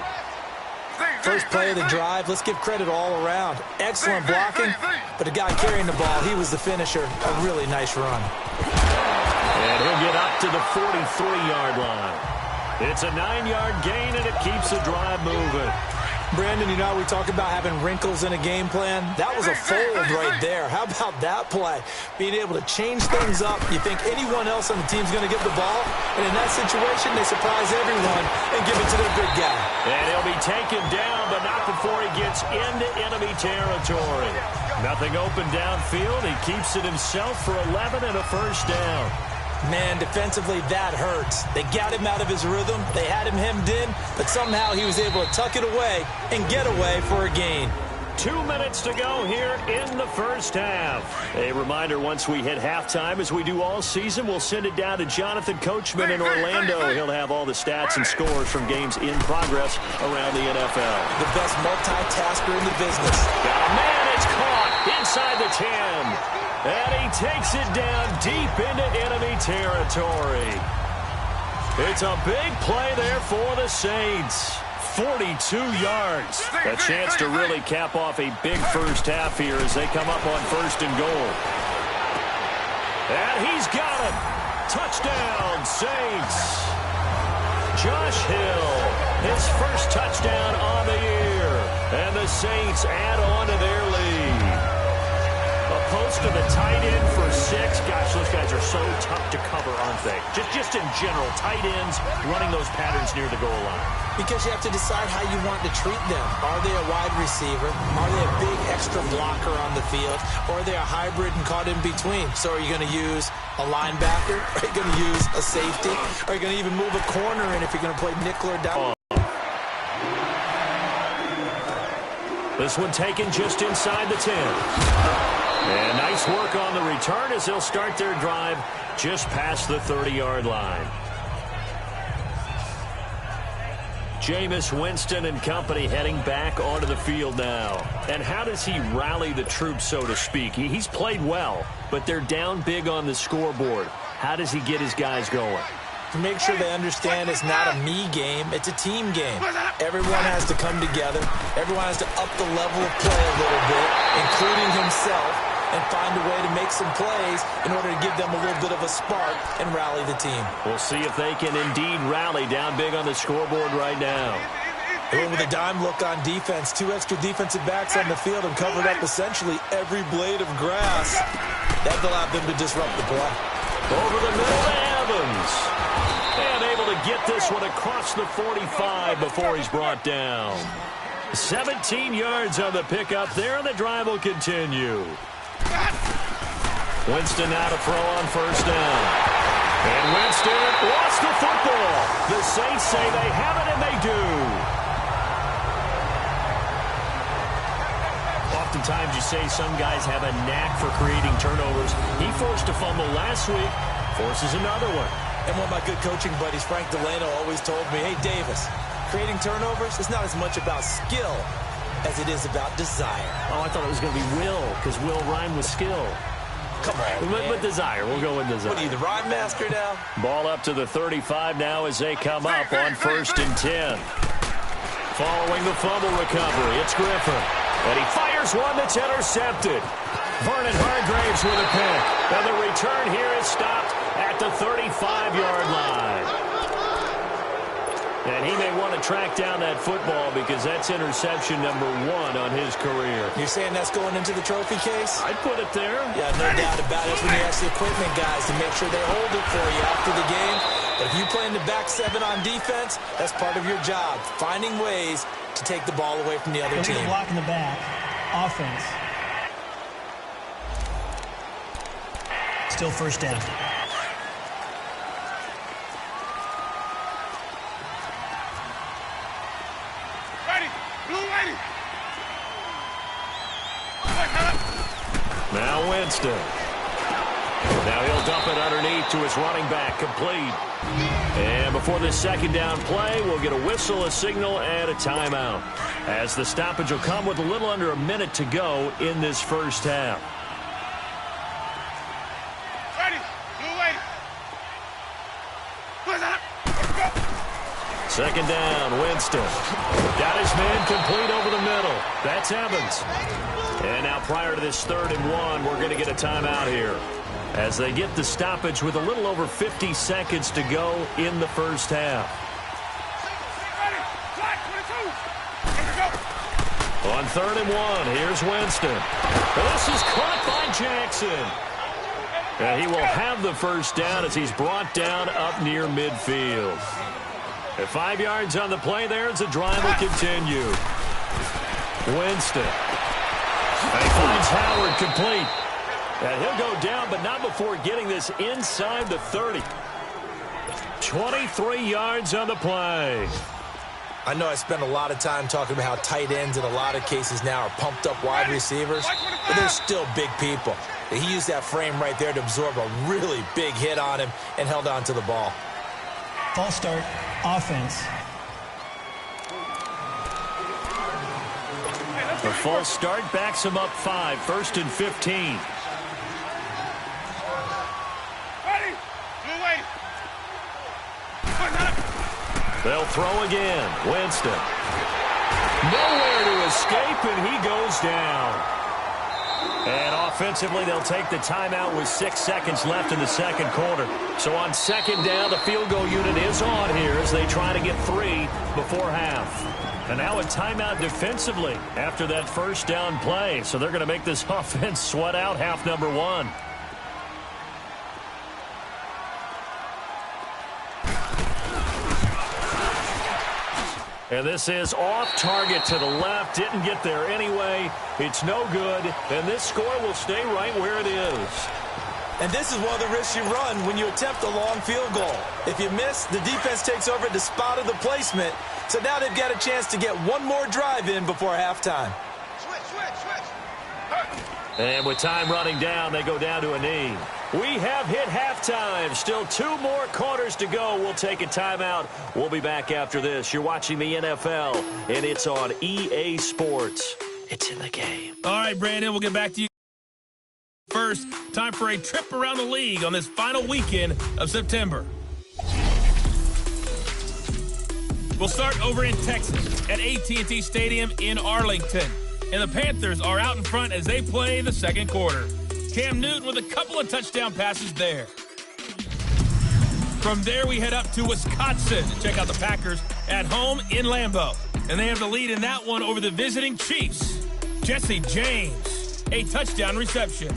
S4: First play of the drive, let's give credit all around. Excellent blocking, but the guy carrying the ball, he was the finisher. A really nice run.
S3: And he'll get up to the 43-yard line. It's a 9-yard gain, and it keeps the drive moving.
S4: Brandon, you know how we talk about having wrinkles in a game plan? That was a fold right there. How about that play? Being able to change things up. You think anyone else on the team's going to get the ball, and in that situation, they surprise everyone and give it to their big guy.
S3: And he'll be taken down, but not before he gets into enemy territory. Nothing open downfield. He keeps it himself for 11 and a 1st down.
S4: Man, defensively, that hurts. They got him out of his rhythm. They had him hemmed in, but somehow he was able to tuck it away and get away for a gain.
S3: 2 minutes to go here in the 1st half. A reminder, once we hit halftime, as we do all season, we'll send it down to Jonathan Coachman in Orlando. He'll have all the stats and scores from games in progress around the NFL.
S4: The best multitasker in the business.
S3: Got a man, it's caught inside the 10. And he takes it down deep into enemy territory. It's a big play there for the Saints. 42 yards. A chance to really cap off a big 1st half here as they come up on 1st and goal. And he's got it. Touchdown, Saints. Josh Hill, his 1st touchdown on the year. And the Saints add on to their lead. Post to the tight end for 6. Gosh, those guys are so tough to cover, aren't they? Just in general, tight ends running those patterns near the goal line.
S4: Because you have to decide how you want to treat them. Are they a wide receiver? Are they a big extra blocker on the field? Or are they a hybrid and caught in between? So are you going to use a linebacker? Are you going to use a safety? Are you going to even move a corner in if you're going to play nickel or down?
S3: This one taken just inside the 10. And nice work on the return as they'll start their drive just past the 30-yard line. Jameis Winston and company heading back onto the field now. And how does he rally the troops, so to speak? He's played well, but they're down big on the scoreboard. How does he get his guys going?
S4: To make sure they understand it's not a me game, it's a team game. Everyone has to come together. Everyone has to up the level of play a little bit, including himself, and find a way to make some plays in order to give them a little bit of a spark and rally the team.
S3: We'll see if they can indeed rally down big on the scoreboard right now.
S4: They went with a dime look on defense. 2 extra defensive backs on the field and covered up essentially every blade of grass. That allowed them to disrupt the play.
S3: Over the middle to Evans. And able to get this one across the 45 before he's brought down. 17 yards on the pickup there, and the drive will continue. Winston now to throw on first down. And Winston lost the football. The Saints say they have it, and they do. Oftentimes you say some guys have a knack for creating turnovers. He forced a fumble last week, forces another one.
S4: And one of my good coaching buddies, Frank Delano, always told me, hey, Davis, creating turnovers is not as much about skill as it is about desire.
S3: Oh, I thought it was going to be will, because will rhymed with skill.
S4: Come on,
S3: With desire. We'll go with desire.
S4: What are you, the rhyme master now?
S3: Ball up to the 35 now as they come up on 1st and 10. Following the fumble recovery, it's Griffin. And he fires one that's intercepted. Vernon Hargraves with a pick. And the return here is stopped at the 35-yard line. And he may want to track down that football because that's interception number 1 on his career.
S4: You're saying that's going into the trophy case?
S3: I'd put it there.
S4: Yeah, no doubt about it. That's when you ask the equipment guys to make sure they hold it for you after the game. But if you play in the back 7 on defense, that's part of your job, finding ways to take the ball away from the other team.
S6: Block in the back. Offense. Still first down.
S5: Ready. Blue ready.
S3: Now Winston. Now he'll dump it underneath to his running back, complete. And before this second down play, we'll get a whistle, a signal, and a timeout. As the stoppage will come with a little under a minute to go in this first half.
S5: Ready. Blue ready. What's up?
S3: Second down, Winston. Got his man complete over the middle. That's Evans. And now prior to this 3rd and 1, we're going to get a timeout here, as they get the stoppage with a little over 50 seconds to go in the first half.
S5: Ready. Flat 22.
S3: On 3rd and 1, here's Winston. This is caught by Jackson. And he will have the first down as he's brought down up near midfield. At 5 yards on the play there as the drive will continue. Winston. And he finds Howard complete. And he'll go down, but not before getting this inside the 30. 23 yards on the play.
S4: I know I spent a lot of time talking about how tight ends in a lot of cases now are pumped up wide receivers, but they're still big people. He used that frame right there to absorb a really big hit on him and held on to the ball.
S6: False start. Offense.
S3: The false start backs him up 5, 1st and 15.
S5: Ready. Blue ready. What's up?
S3: They'll throw again. Winston. Nowhere to escape, and he goes down. And offensively, they'll take the timeout with 6 seconds left in the second quarter. So on second down, the field goal unit is on here as they try to get 3 before half. And now a timeout defensively after that first down play. So they're going to make this offense sweat out half number 1. And this is off target to the left. Didn't get there anyway. It's no good. And this score will stay right where it is.
S4: And this is one of the risks you run when you attempt a long field goal. If you miss, the defense takes over at the spot of the placement. So now they've got a chance to get one more drive in before halftime.
S3: And with time running down, they go down to a knee. We have hit halftime. Still 2 more quarters to go. We'll take a timeout. We'll be back after this. You're watching the NFL, and it's on EA Sports. It's in the game.
S2: All right, Brandon, we'll get back to you. First, time for a trip around the league on this final weekend of September. We'll start over in Texas at AT&T Stadium in Arlington. And the Panthers are out in front as they play the second quarter. Cam Newton with a couple of touchdown passes there. From there, we head up to Wisconsin to check out the Packers at home in Lambeau. And they have the lead in that one over the visiting Chiefs. Jesse James, a touchdown reception.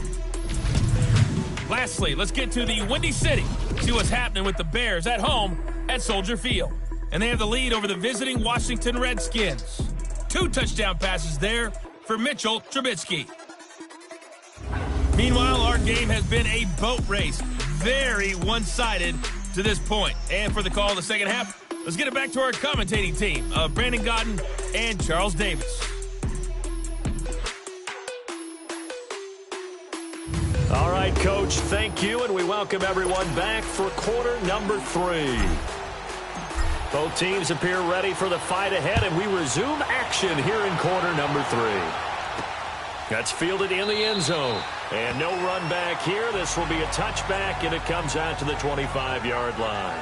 S2: Lastly, let's get to the Windy City. See what's happening with the Bears at home at Soldier Field. And they have the lead over the visiting Washington Redskins. 2 touchdown passes there for Mitchell Trubisky. Meanwhile, our game has been a boat race. Very one-sided to this point. And for the call of the second half, let's get it back to our commentating team of Brandon Godden and Charles Davis.
S3: All right, Coach, thank you, and we welcome everyone back for quarter number 3. Both teams appear ready for the fight ahead, and we resume action here in quarter number 3. That's fielded in the end zone. And no run back here. This will be a touchback, and it comes out to the 25-yard line.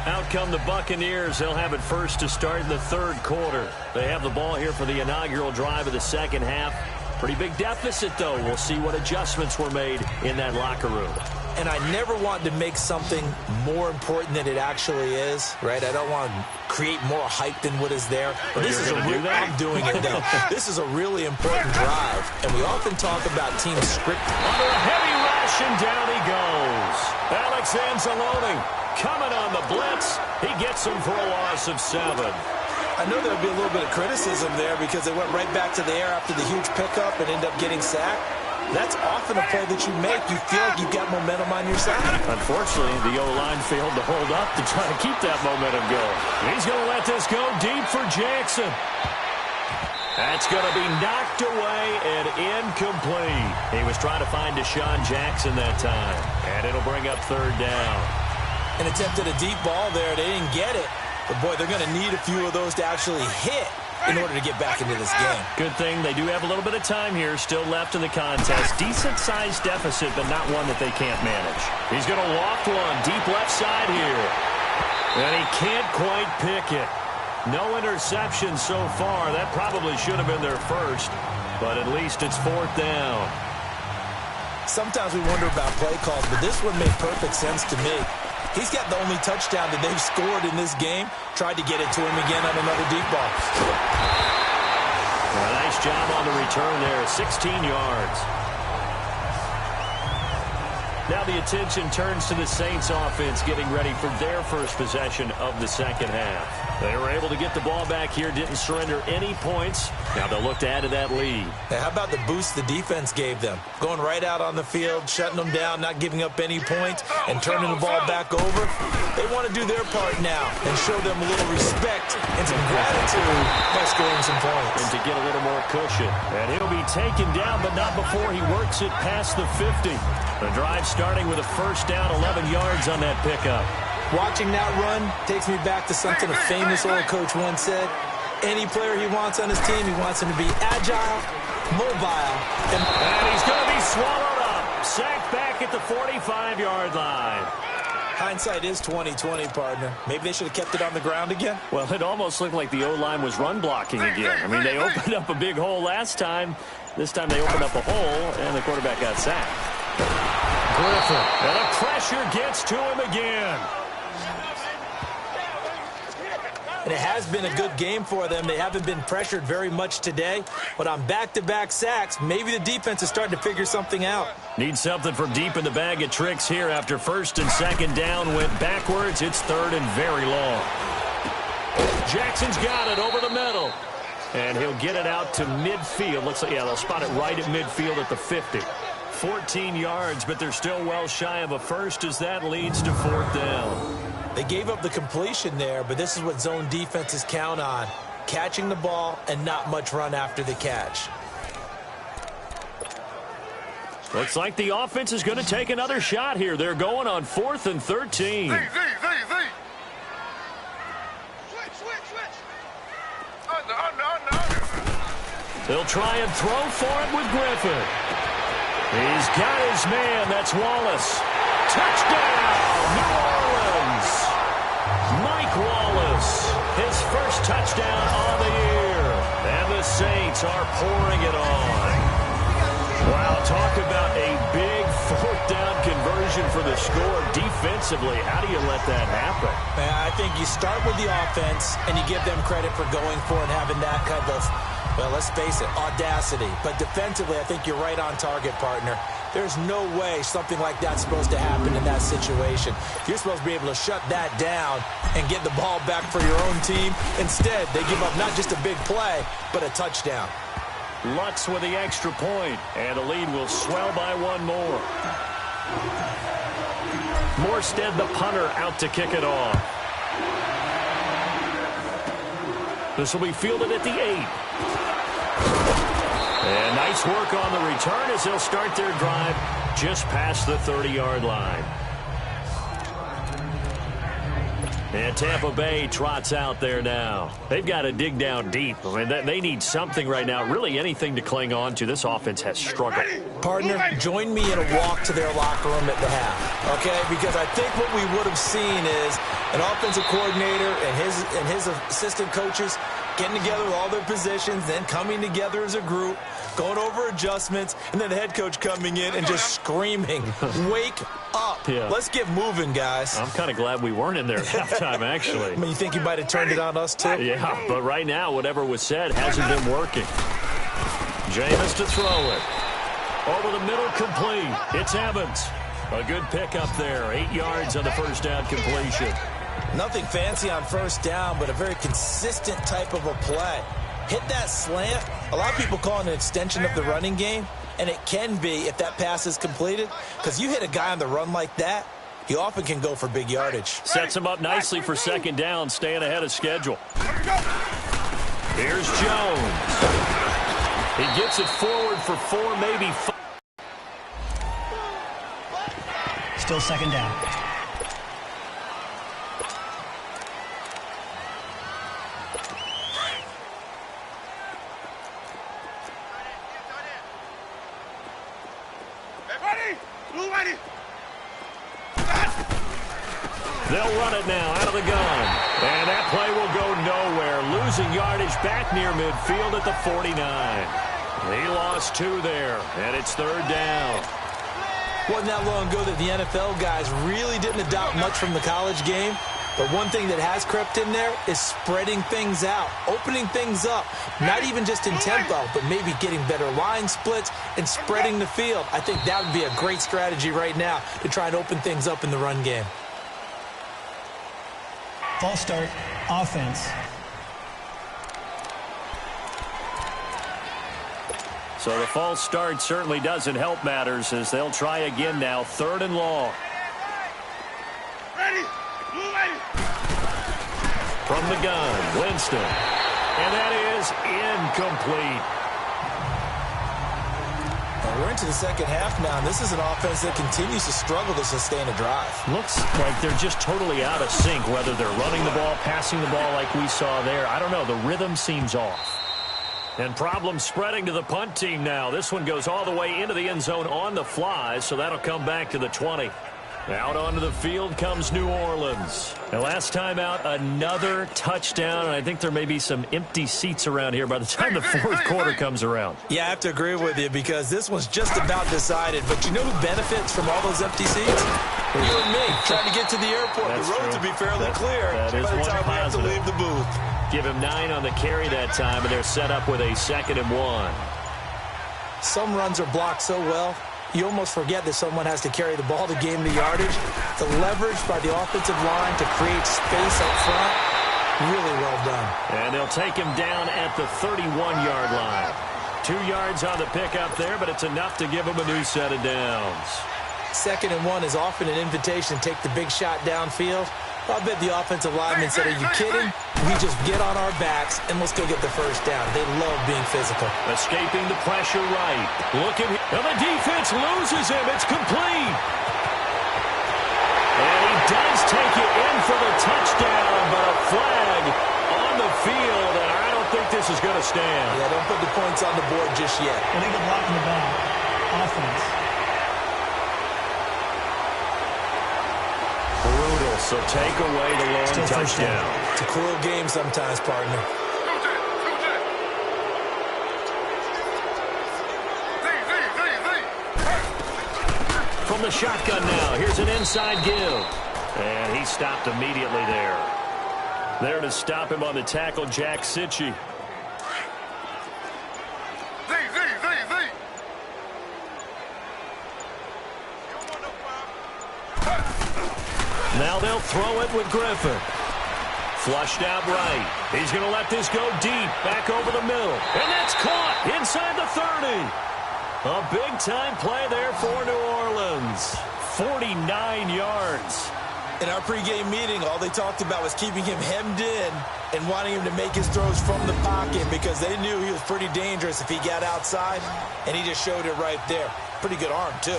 S3: Out come the Buccaneers. They'll have it first to start in the third quarter. They have the ball here for the inaugural drive of the second half. Pretty big deficit, though. We'll see what adjustments were made in that locker room.
S4: And I never want to make something more important than it actually is, right? I don't want to create more hype than what is there. But this is I'm doing it, though. This is a really important drive. And we often talk about team script.
S3: Under a heavy rush, and down he goes. Alex Anzalone coming on the blitz. He gets him for a loss of 7.
S4: I know there'll be a little bit of criticism there because they went right back to the air after the huge pickup and end up getting sacked. That's often a play that you make. You feel like you've got momentum on your side.
S3: Unfortunately, the O-line failed to hold up to try to keep that momentum going. He's going to let this go deep for Jackson. That's going to be knocked away and incomplete. He was trying to find Deshaun Jackson that time, and it'll bring up third down.
S4: And attempted a deep ball there. They didn't get it. But, boy, they're going to need a few of those to actually hit in order to get back into this game.
S3: Good thing they do have a little bit of time here still left in the contest. Decent-sized deficit, but not one that they can't manage. He's going to loft one deep left side here. And he can't quite pick it. No interception so far. That probably should have been their first, but at least it's fourth down.
S4: Sometimes we wonder about play calls, but this one made perfect sense to me. He's got the only touchdown that they've scored in this game. Tried to get it to him again on another deep ball.
S3: A nice job on the return there, 16 yards. Now the attention turns to the Saints offense getting ready for their first possession of the second half. They were able to get the ball back here, didn't surrender any points. Now they'll look to add to that lead.
S4: Now, how about the boost the defense gave them? Going right out on the field, shutting them down, not giving up any points, and turning the ball back over. They want to do their part now and show them a little respect and some gratitude by scoring some points.
S3: And to get a little more cushion. And he'll be taken down, but not before he works it past the 50. The drive starting with a first down, 11 yards on that pickup.
S4: Watching that run takes me back to something a famous old coach once said. Any player he wants on his team, he wants him to be agile, mobile, and
S3: he's going to be swallowed up. Sacked back at the 45-yard line.
S4: Hindsight is 20/20, partner. Maybe they should have kept it on the ground again.
S3: Well, it almost looked like the O-line was run blocking again. I mean, they opened up a big hole last time. This time they opened up a hole, and the quarterback got sacked. Griffin, and the pressure gets to him again.
S4: And it has been a good game for them. They haven't been pressured very much today. But on back-to-back sacks, maybe the defense is starting to figure something out.
S3: Need something from deep in the bag of tricks here after first and second down went backwards. It's third and very long. Jackson's got it over the middle. And he'll get it out to midfield. Looks like, yeah, they'll spot it right at midfield at the 50. 14 yards, but they're still well shy of a first as that leads to fourth down.
S4: They gave up the completion there, but this is what zone defenses count on. Catching the ball and not much run after the catch.
S3: Looks like the offense is going to take another shot here. They're going on 4th and 13.
S5: Switch. Under.
S3: They'll try and throw for it with Griffin. He's got his man. That's Wallace. Touchdown, New Orleans. Mike Wallace, his first touchdown on the year. And the Saints are pouring it on. Wow, talk about a big fourth down conversion for the score. Defensively, how do you let that happen?
S4: Man, I think you start with the offense, and you give them credit for going for it and having that kind of, well, let's face it, audacity. But defensively, I think you're right on target, partner. There's no way something like that's supposed to happen in that situation. You're supposed to be able to shut that down and get the ball back for your own team. Instead, they give up not just a big play, but a touchdown.
S3: Lutz with the extra point, and the lead will swell by one more. Morstead, the punter, out to kick it off. This will be fielded at the 8. And nice work on the return as they'll start their drive just past the 30-yard line. And Tampa Bay trots out there now. They've got to dig down deep. I mean, they need something right now, really anything to cling on to. This offense has struggled.
S4: Partner, join me in a walk to their locker room at the half, okay? Because I think what we would have seen is an offensive coordinator and his assistant coaches getting together with all their positions, then coming together as a group, going over adjustments, and then the head coach coming in and just screaming, wake up.
S3: Yeah.
S4: Let's get moving, guys.
S3: I'm kind of glad we weren't in there at halftime, actually.
S4: I mean, you think you might have turned it on us, too?
S3: Yeah, but right now, whatever was said hasn't been working. Jameis to throw it. Over the middle, complete. It's Evans. A good pick up there. 8 yards on the first down completion.
S4: Nothing fancy on first down, but a very consistent type of a play. Hit that slant. A lot of people call it an extension of the running game, and it can be if that pass is completed, because you hit a guy on the run like that, he often can go for big yardage.
S3: Sets him up nicely for second down, staying ahead of schedule. Here's Jones. He gets it forward for 4, maybe 5.
S6: Still second down.
S3: They'll run it now out of the gun. And that play will go nowhere. Losing yardage back near midfield at the 49. He lost 2 there, and it's third down.
S4: Wasn't that long ago that the NFL guys really didn't adopt much from the college game. But one thing that has crept in there is spreading things out, opening things up, not even just in tempo, but maybe getting better line splits and spreading the field. I think that would be a great strategy right now to try and open things up in the run game.
S6: False start, offense.
S3: So the false start certainly doesn't help matters as they'll try again now, 3rd and long. From the gun, Winston. And that is incomplete.
S4: Well, we're into the second half now, and this is an offense that continues to struggle to sustain a drive.
S3: Looks like they're just totally out of sync, whether they're running the ball, passing the ball like we saw there. I don't know. The rhythm seems off. And problems spreading to the punt team now. This one goes all the way into the end zone on the fly, so that'll come back to the 20. Out onto the field comes New Orleans. The last time out, another touchdown, and I think there may be some empty seats around here by the time the fourth quarter comes around.
S4: Yeah, I have to agree with you because this one's just about decided. But you know who benefits from all those empty seats? You and me, trying to get to the airport.
S3: That's
S4: the roads
S3: true.
S4: will be fairly clear
S3: that is
S4: by the
S3: one
S4: time we have to
S3: positive.
S4: leave the booth.
S3: Give him 9 on the carry that time, and they're set up with a 2nd and 1.
S4: Some runs are blocked so well, you almost forget that someone has to carry the ball to gain the yardage. The leverage by the offensive line to create space up front, really well done.
S3: And they'll take him down at the 31-yard line. 2 yards on the pickup there, but it's enough to give him a new set of downs.
S4: 2nd and 1 is often an invitation to take the big shot downfield. I bet the offensive lineman said, are you kidding? We just get on our backs and let's go get the first down. They love being physical.
S3: Escaping the pressure right. Look at him. And the defense loses him. It's complete. And he does take it in for the touchdown, but a flag on the field, and I don't think this is going to stand.
S4: Yeah, don't put the points on the board just yet.
S6: Illegal block in the back. Offense.
S3: Brutal, so take away the long
S6: Still first
S3: touchdown.
S6: down.
S4: It's a cruel game sometimes, partner.
S3: from the shotgun now. Here's an inside give. And he stopped immediately there. There to stop him on the tackle, Jack Sitchie. Now they'll throw it with Griffin. Flushed out right. He's going to let this go deep, back over the middle. And that's caught inside the 30. A big-time play there for New Orleans. 49 yards.
S4: In our pregame meeting, all they talked about was keeping him hemmed in and wanting him to make his throws from the pocket because they knew he was pretty dangerous if he got outside, and he just showed it right there. Pretty good arm, too.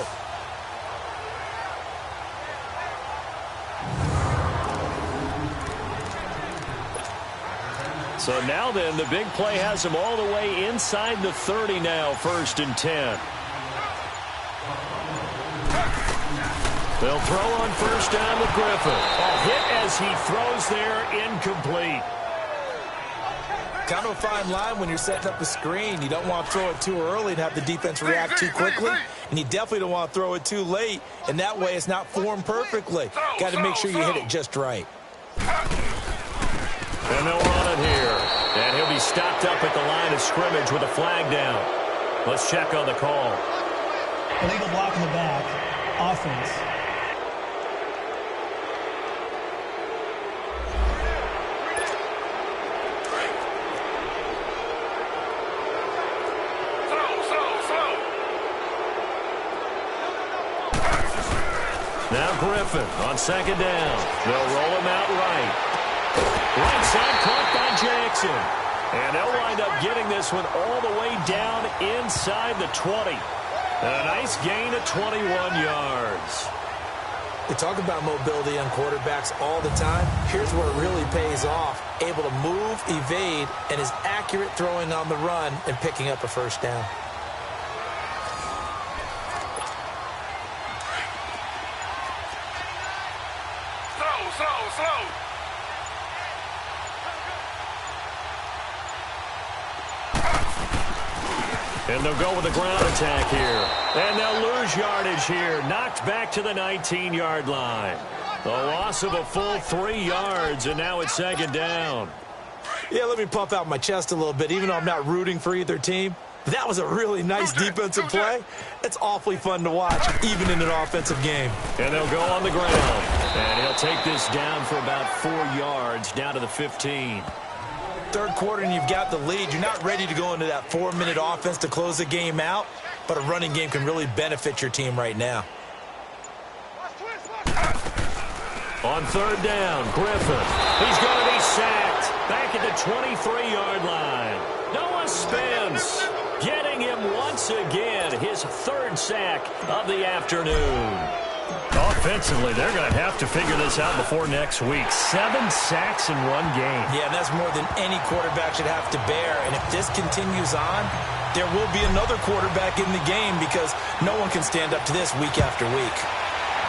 S3: So now then, the big play has him all the way inside the 30 now, 1st and 10. They'll throw on 1st down with Griffin. A hit as he throws there, incomplete.
S4: Kind of a fine line when you're setting up a screen. You don't want to throw it too early and have the defense react too quickly. And you definitely don't want to throw it too late. And that way it's not formed perfectly. Got to make sure you hit it just right.
S3: And they'll run it here. And he'll be stopped up at the line of scrimmage with a flag down. Let's check on the call.
S6: Illegal block in the back. Offense.
S3: Now Griffin on 2nd down. They'll roll him out right. Right side caught by Jackson. And they'll wind up getting this one all the way down inside the 20. A nice gain of 21 yards.
S4: They talk about mobility on quarterbacks all the time. Here's where it really pays off. Able to move, evade, and is accurate throwing on the run and picking up a 1st down.
S5: Slow.
S3: And they'll go with a ground attack here. And they'll lose yardage here. Knocked back to the 19-yard line. The loss of a full 3 yards, and now it's 2nd down.
S4: Yeah, let me puff out my chest a little bit, even though I'm not rooting for either team. That was a really nice defensive play. It's awfully fun to watch, even in an offensive game.
S3: And they'll go on the ground. And he'll take this down for about 4 yards, down to the 15.
S4: 3rd quarter and you've got the lead. You're not ready to go into that 4-minute offense to close the game out, but a running game can really benefit your team right now.
S3: On 3rd down, Griffin. He's going to be sacked back at the 23-yard line. Noah Spence getting him once again, his 3rd sack of the afternoon. Offensively, they're going to have to figure this out before next week. 7 sacks in 1 game.
S4: Yeah, and that's more than any quarterback should have to bear. And if this continues on, there will be another quarterback in the game because no one can stand up to this week after week.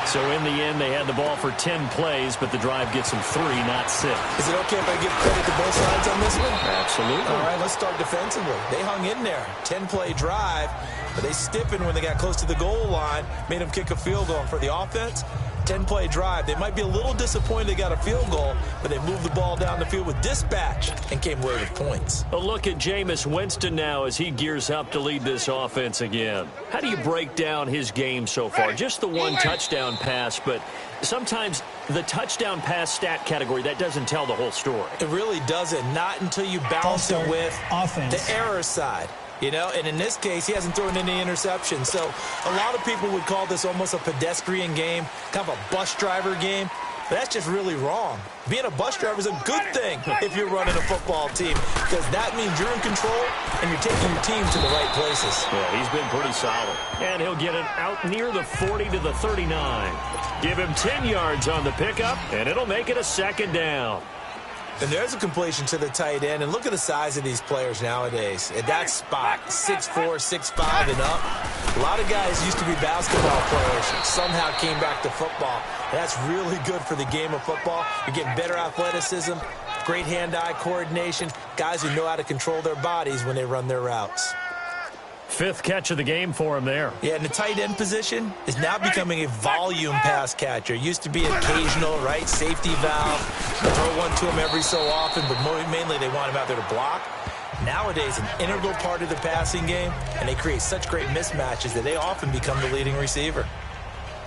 S3: So in the end, they had the ball for 10 plays, but the drive gets them 3, not 6.
S4: Is it okay if I give credit to both sides on this one?
S3: Absolutely.
S4: All right, let's start defensively. They hung in there. 10-play drive, but they stiffened when they got close to the goal line, made them kick a field goal. And for the offense, 10-play drive. They might be a little disappointed they got a field goal, but they moved the ball down the field with dispatch and came away with points.
S3: A look at Jameis Winston now as he gears up to lead this offense again. How do you break down his game so far? Just the 1 touchdown pass, but sometimes the touchdown pass stat category, that doesn't tell the whole story.
S4: It really doesn't. Not until you balance it with
S6: offense.
S4: The error side. You know, and in this case, he hasn't thrown any interceptions. So a lot of people would call this almost a pedestrian game, kind of a bus driver game. But that's just really wrong. Being a bus driver is a good thing if you're running a football team because that means you're in control and you're taking your team to the right places.
S3: Yeah, he's been pretty solid. And he'll get it out near the 40 to the 39. Give him 10 yards on the pickup, and it'll make it a 2nd down.
S4: And there's a completion to the tight end. And look at the size of these players nowadays. At that spot, 6'4", 6'5", and up. A lot of guys used to be basketball players, somehow came back to football. That's really good for the game of football. You're getting better athleticism, great hand-eye coordination, guys who know how to control their bodies when they run their routes.
S3: fifth catch of the game for him there.
S4: Yeah, and the tight end position is now becoming a volume pass catcher. Used to be occasional, right, safety valve. Throw one to him every so often, but mainly they want him out there to block. Nowadays, an integral part of the passing game, and they create such great mismatches that they often become the leading receiver.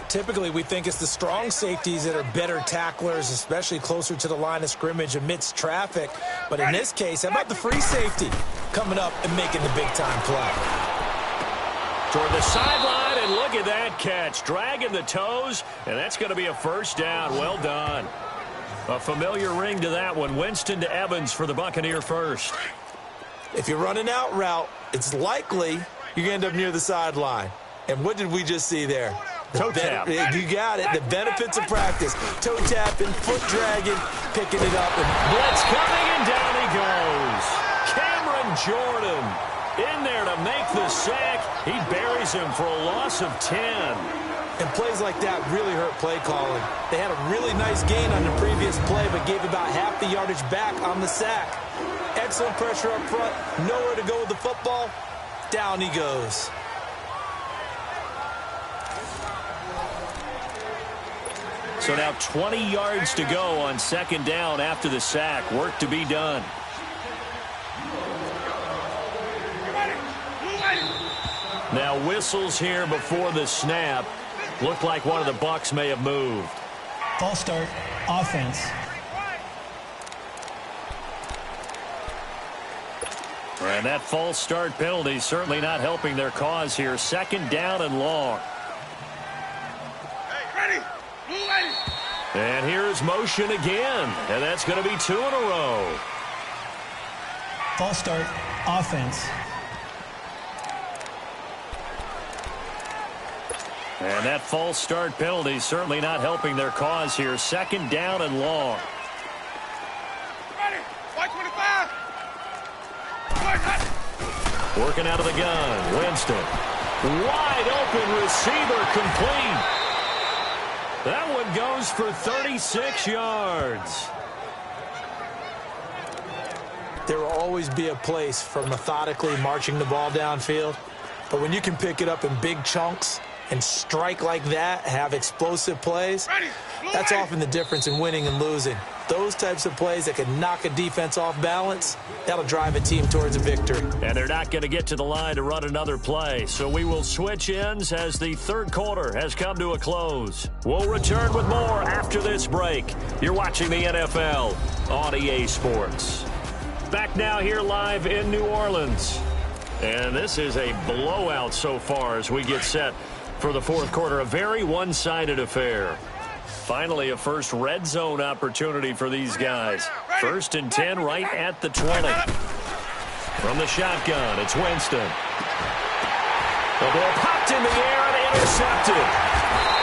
S4: Typically, we think it's the strong safeties that are better tacklers, especially closer to the line of scrimmage amidst traffic. But in this case, how about the free safety coming up and making the big-time play?
S3: Toward the sideline, and look at that catch. Dragging the toes, and that's going to be a first down. Well done. A familiar ring to that one. Winston to Evans for the Buccaneer first.
S4: If you're running out route, it's likely you're going to end up near the sideline. And what did we just see there?
S3: Toe tap.
S4: You got it. The benefits of practice. Toe tapping, foot dragging, picking it up. And
S3: blitz coming, and down he goes. Cameron Jordan in there to make the sack. He buries him for a loss of 10.
S4: And plays like that really hurt play calling. They had a really nice gain on the previous play, but gave about half the yardage back on the sack. Excellent pressure up front. Nowhere to go with the football. Down he goes.
S3: So now 20 yards to go on second down after the sack. Work to be done. Now whistles here before the snap. Looked like one of the Bucs may have moved.
S6: False start, offense.
S3: And that false start penalty certainly not helping their cause here. Second down and long. And here's motion again. And that's going to be 2 in a row.
S6: False start, offense.
S3: And that false start penalty certainly not helping their cause here. Second down and long. Working out of the gun. Winston. Wide open receiver complete. That one goes for 36 yards.
S4: There will always be a place for methodically marching the ball downfield. But when you can pick it up in big chunks and strike like that, have explosive plays, that's often the difference in winning and losing. Those types of plays that can knock a defense off balance, that'll drive a team towards a victory.
S3: And they're not going to get to the line to run another play. So we will switch ends as the third quarter has come to a close. We'll return with more after this break. You're watching the NFL on EA Sports. Back now here live in New Orleans. And this is a blowout so far as we get set for the fourth quarter. A very one-sided affair. Finally, a first red zone opportunity for these guys. 1st and 10 right at the 20. From the shotgun, it's Winston. The ball popped in the air and intercepted.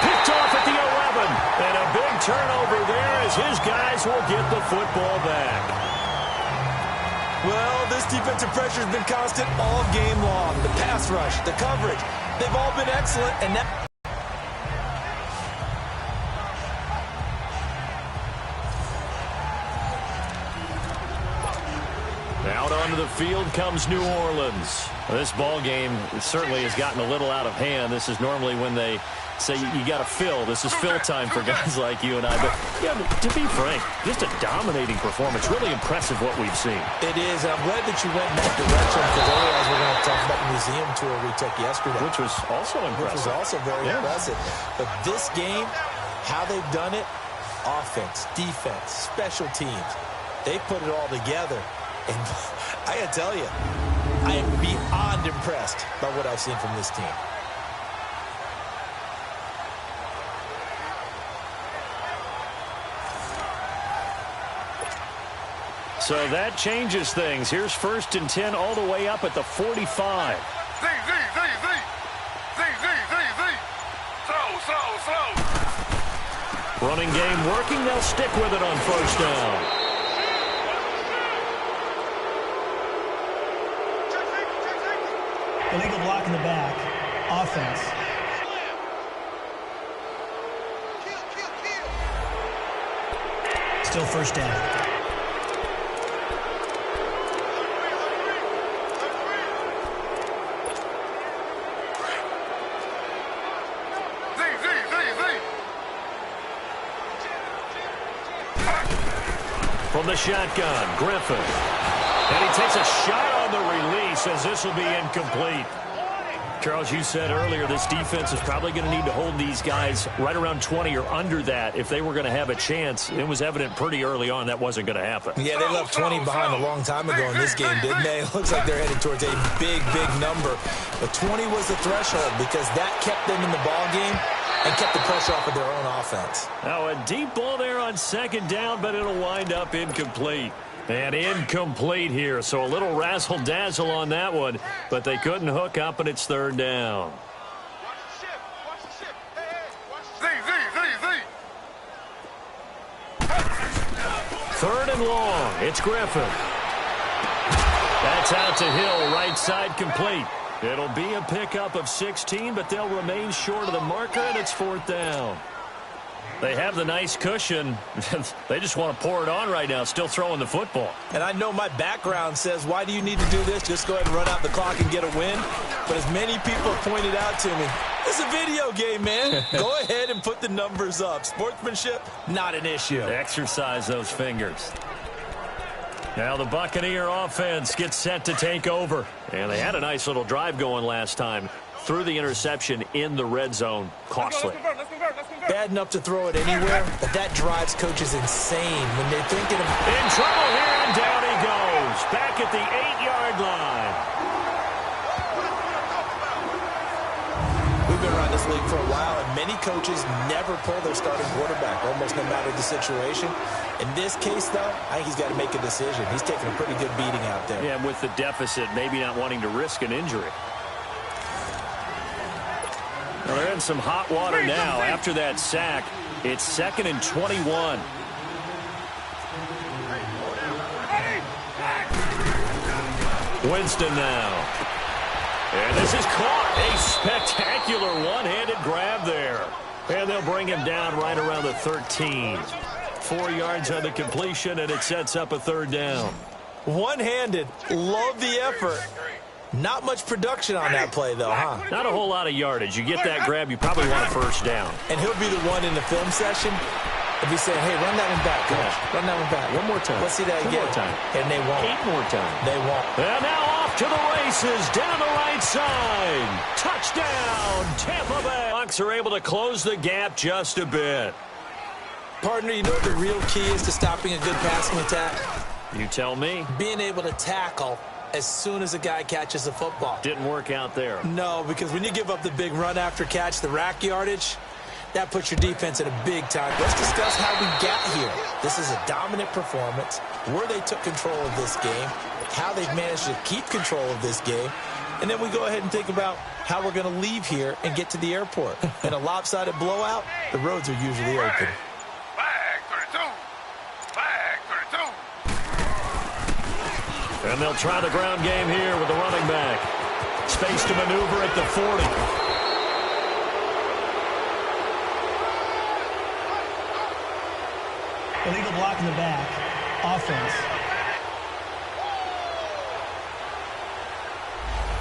S3: Picked off at the 11. And a big turnover there as his guys will get the football back.
S4: Well, this defensive pressure has been constant all game long. The pass rush, the coverage, they've all been excellent. And that...
S3: Out onto the field comes New Orleans. This ball game certainly has gotten a little out of hand. This is normally when they say you got to fill. This is fill time for guys like you and I. But yeah, to be frank, just a dominating performance. Really impressive what we've seen.
S4: It is. I'm glad that you went in that direction because otherwise we're going to talk about the museum tour we took yesterday.
S3: Which was also impressive.
S4: Which was also very impressive. But this game, how they've done it, offense, defense, special teams, they put it all together. And I got to tell you, I am beyond impressed by what I've seen from this team.
S3: So that changes things. Here's 1st and 10 all the way up at the 45.
S5: Slow.
S3: Running game working. They'll stick with it on 1st down.
S6: Illegal block in the back. Offense. Still 1st down.
S3: the shotgun, Griffin. And he takes a shot on the release as this will be incomplete. Charles, you said earlier this defense is probably going to need to hold these guys right around 20 or under that if they were going to have a chance. It was evident pretty early on that wasn't going to happen.
S4: Yeah, they left 20 behind a long time ago in this game, didn't they? It looks like they're headed towards a big, big number. But 20 was the threshold because that kept them in the ball game and kept the pressure off of their own offense.
S3: Now a deep ball there on second down, but it'll wind up incomplete. And incomplete here, so a little razzle-dazzle on that one, but they couldn't hook up, and it's third down. Third and long, it's Griffin. That's out to Hill, right side complete. It'll be a pickup of 16, but they'll remain short of the marker, and it's fourth down. They have the nice cushion. They just want to pour it on right now, still throwing the football.
S4: And I know my background says, why do you need to do this? Just go ahead and run out the clock and get a win. But as many people have pointed out to me, it's a video game, man. Go ahead and put the numbers up. Sportsmanship, not an issue.
S3: Exercise those fingers. Now the Buccaneer offense gets set to take over. And they had a nice little drive going last time. Threw the interception in the red zone. Costly.
S4: Bad enough to throw it anywhere, but that drives coaches insane when they're thinking of...
S3: In trouble here, and down he goes. Back at the 8-yard line.
S4: We've been around this league for a while, and many coaches never pull their starting quarterback, almost no matter the situation. In this case, though, I think he's got to make a decision. He's taking a pretty good beating out there.
S3: Yeah, with the deficit, maybe not wanting to risk an injury. Well, they're in some hot water now. After that sack, it's 2nd and 21. Winston now. And this is caught. A spectacular one-handed grab there. And they'll bring him down right around the 13. 4 yards on the completion, and it sets up a third down.
S4: One-handed. Love the effort. Not much production on that play, though, huh?
S3: Not a whole lot of yardage. You get that grab, you probably want a first down.
S4: And he'll be the one in the film session. If he's saying, hey, run that one back, coach. Run that one back.
S3: One more time.
S4: Let's see that again.
S3: One more time.
S4: And they won't.
S3: 8 more times.
S4: They won't.
S3: And now off to the races, down the right side. Touchdown, Tampa Bay. Bucs are able to close the gap just a bit.
S4: Partner, you know what the real key is to stopping a good passing attack?
S3: You tell me.
S4: Being able to tackle as soon as a guy catches a football.
S3: Didn't work out there.
S4: No, because when you give up the big run after catch, the rack yardage, that puts your defense in a big time. Let's discuss how we got here. This is a dominant performance, where they took control of this game, how they've managed to keep control of this game, and then we go ahead and think about how we're going to leave here and get to the airport. In a lopsided blowout, the roads are usually open.
S3: And they'll try the ground game here with the running back. Space to maneuver at the 40.
S6: Illegal block in the back. Offense.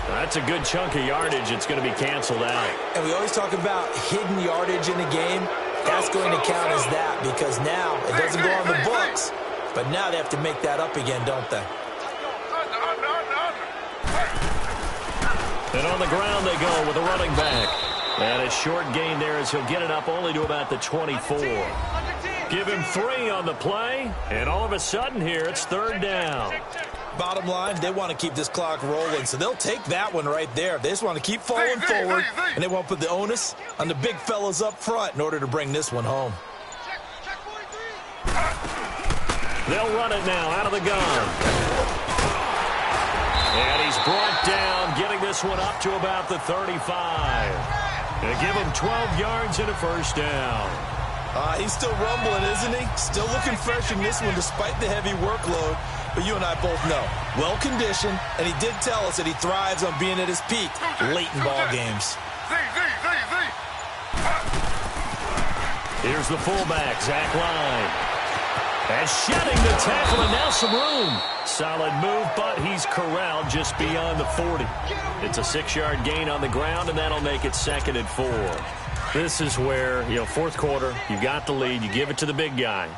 S3: That's a good chunk of yardage. It's going to be canceled out.
S4: And we always talk about hidden yardage in the game. That's going to count as that because now it doesn't go on the books. But now they have to make that up again, don't they?
S3: And on the ground they go with a running back. And a short gain there as he'll get it up only to about the 24. Give him 3 on the play. And all of a sudden here, it's third down.
S4: Bottom line, they want to keep this clock rolling, so they'll take that one right there. They just want to keep falling forward, and they won't put the onus on the big fellas up front in order to bring this one home.
S3: They'll run it now out of the gun. And he's brought down, getting this one up to about the 35. They give him 12 yards and a first down.
S4: He's still rumbling, isn't he? Still looking fresh in this one despite the heavy workload. But you and I both know, well-conditioned, and he did tell us that he thrives on being at his peak late in ball games.
S3: Here's the fullback, Zach Line. And shedding the tackle, and now some room. Solid move, but he's corralled just beyond the 40. It's a 6-yard gain on the ground, and that'll make it 2nd and 4. This is where, fourth quarter, you got the lead, you give it to the big guy.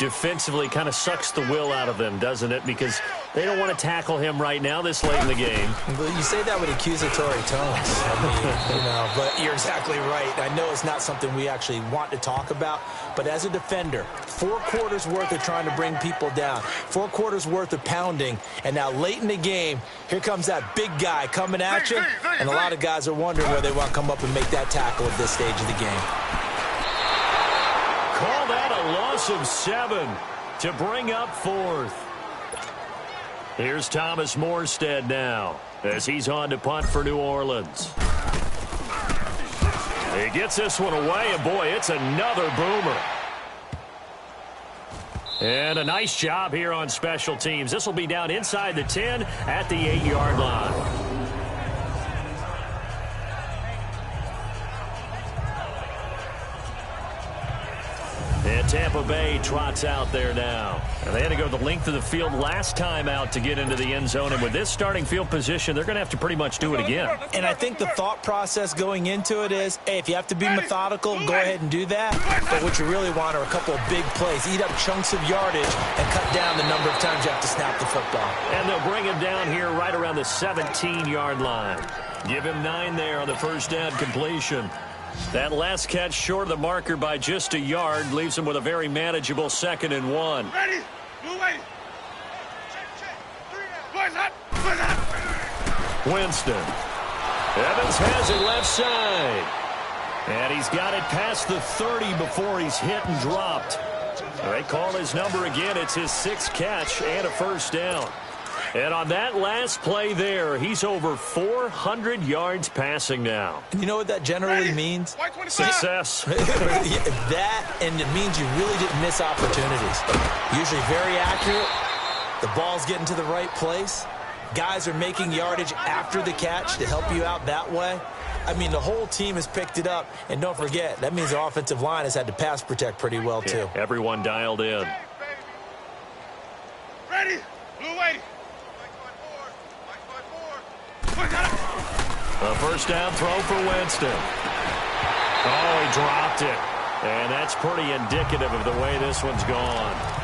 S3: defensively kind of sucks the will out of them, doesn't it? Because they don't want to tackle him right now this late in the game.
S4: Well, you say that with accusatory tones. I mean, but you're exactly right. I know it's not something we actually want to talk about, but as a defender, 4 quarters worth of trying to bring people down, 4 quarters worth of pounding, and now late in the game, here comes that big guy coming at you, and a lot of guys are wondering where they want to come up and make that tackle at this stage of the game.
S3: Call that a loss of 7 to bring up 4th. Here's Thomas Morstead now as he's on to punt for New Orleans. He gets this one away, and boy, it's another boomer. And a nice job here on special teams. This will be down inside the 10 at the 8-yard line. And Tampa Bay trots out there now. And they had to go the length of the field last time out to get into the end zone. And with this starting field position, they're going to have to pretty much do it again.
S4: And I think the thought process going into it is, hey, if you have to be methodical, go ahead and do that. But what you really want are a couple of big plays. Eat up chunks of yardage and cut down the number of times you have to snap the football.
S3: And they'll bring him down here right around the 17-yard line. Give him 9 there on the first down completion. That last catch short of the marker by just a yard leaves him with a very manageable 2nd and 1.
S5: Ready? Blue way. Boys up. Boys up.
S3: Winston. Evans has it left side. And he's got it past the 30 before he's hit and dropped. They call his number again. It's his 6th catch and a first down. And on that last play there, he's over 400 yards passing now.
S4: You know what that generally means?
S3: Success.
S4: That, and it means you really didn't miss opportunities. Usually very accurate. The ball's getting to the right place. Guys are making yardage after the catch to help you out that way. I mean, the whole team has picked it up. And don't forget, that means the offensive line has had to pass protect pretty well, too.
S3: Yeah, everyone dialed in.
S5: Ready? Blue waiting.
S3: A first down throw for Winston. Oh, he dropped it. And that's pretty indicative of the way this one's gone.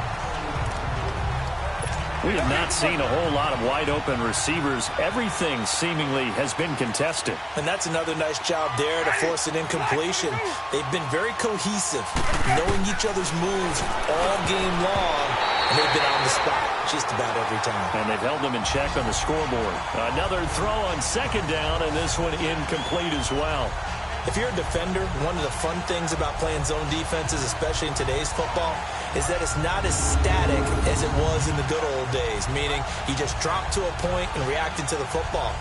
S3: We have not seen a whole lot of wide-open receivers. Everything seemingly has been contested.
S4: And that's another nice job there to force an incompletion. They've been very cohesive, knowing each other's moves all game long, and they've been on the spot just about every time.
S3: And they've held them in check on the scoreboard. Another throw on 2nd down, and this one incomplete as well.
S4: If you're a defender, one of the fun things about playing zone defenses, especially in today's football, is that it's not as static as it was in the good old days, meaning you just dropped to a point and reacted to the football.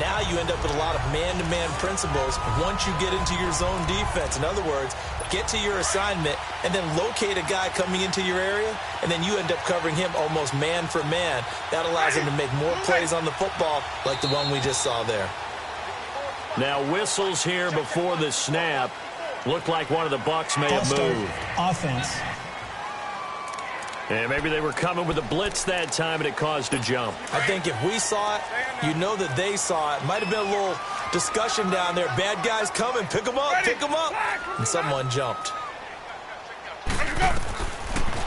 S4: Now you end up with a lot of man-to-man principles once you get into your zone defense. In other words, get to your assignment and then locate a guy coming into your area, and then you end up covering him almost man for man. That allows him to make more plays on the football like the one we just saw there.
S3: Now whistles here before the snap. Looked like one of the Bucs may have moved.
S6: Offense.
S3: And maybe they were coming with a blitz that time, and it caused a jump.
S4: I think if we saw it, you know that they saw it. Might have been a little discussion down there. Bad guys coming. Pick them up. Pick them up. And someone jumped.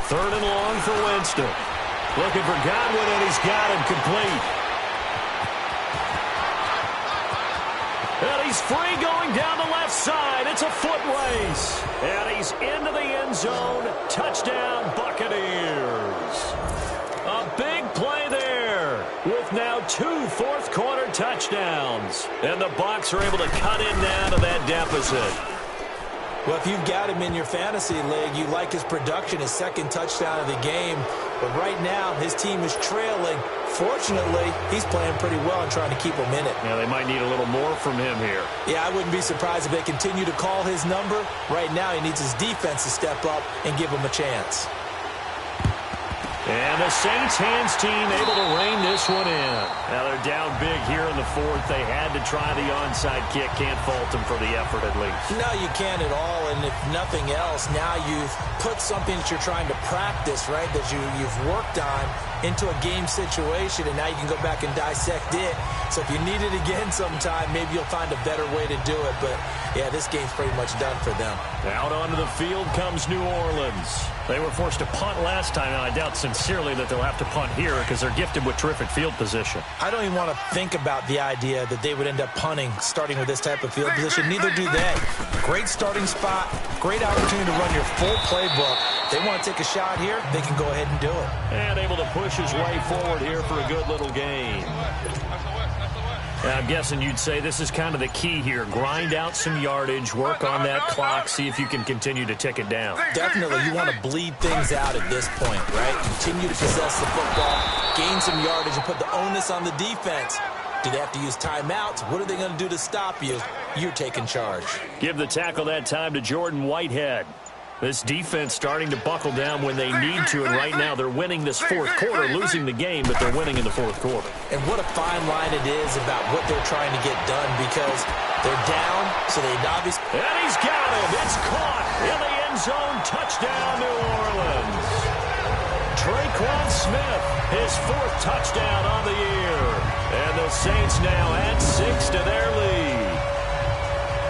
S3: 3rd and long for Winston. Looking for Godwin, and he's got him complete. And he's free going down the left side. It's a foot race. And he's into the end zone. Touchdown, Buccaneers. A big play there with now 2 fourth-quarter touchdowns. And the Bucs are able to cut in now to that deficit.
S4: Well, if you've got him in your fantasy league, you like his production, his 2nd touchdown of the game. But right now, his team is trailing. Fortunately, he's playing pretty well and trying to keep him in it.
S3: Yeah, they might need a little more from him here.
S4: Yeah, I wouldn't be surprised if they continue to call his number. Right now, he needs his defense to step up and give him a chance.
S3: And the Saints hands team able to rein this one in. Now they're down big here in the 4th. They had to try the onside kick. Can't fault them for the effort at least.
S4: No, you can't at all. And if nothing else, now you've put something that you're trying to practice, right, that you've worked on into a game situation, and now you can go back and dissect it. So if you need it again sometime, maybe you'll find a better way to do it. But, yeah, this game's pretty much done for them.
S3: Out onto the field comes New Orleans. They were forced to punt last time, and I doubt sincerely that they'll have to punt here because they're gifted with terrific field position.
S4: I don't even want to think about the idea that they would end up punting starting with this type of field position. Neither do they. Great starting spot, great opportunity to run your full playbook. They want to take a shot here, they can go ahead and do it.
S3: And able to push his way forward here for a good little gain. I'm guessing you'd say this is kind of the key here. Grind out some yardage, work on that clock, see if you can continue to tick it down.
S4: Definitely, you want to bleed things out at this point, right? Continue to possess the football, gain some yardage, and put the onus on the defense. Do they have to use timeouts? What are they going to do to stop you? You're taking charge.
S3: Give the tackle that time to Jordan Whitehead. This defense starting to buckle down when they need to, and right now they're winning this fourth quarter, losing the game, but they're winning in the fourth quarter.
S4: And what a fine line it is about what they're trying to get done because they're down, so they obviously...
S3: And he's got him. It's caught in the end zone. Touchdown, New Orleans. Traquan Smith, his fourth touchdown on the year. And the Saints now add 6 to their lead.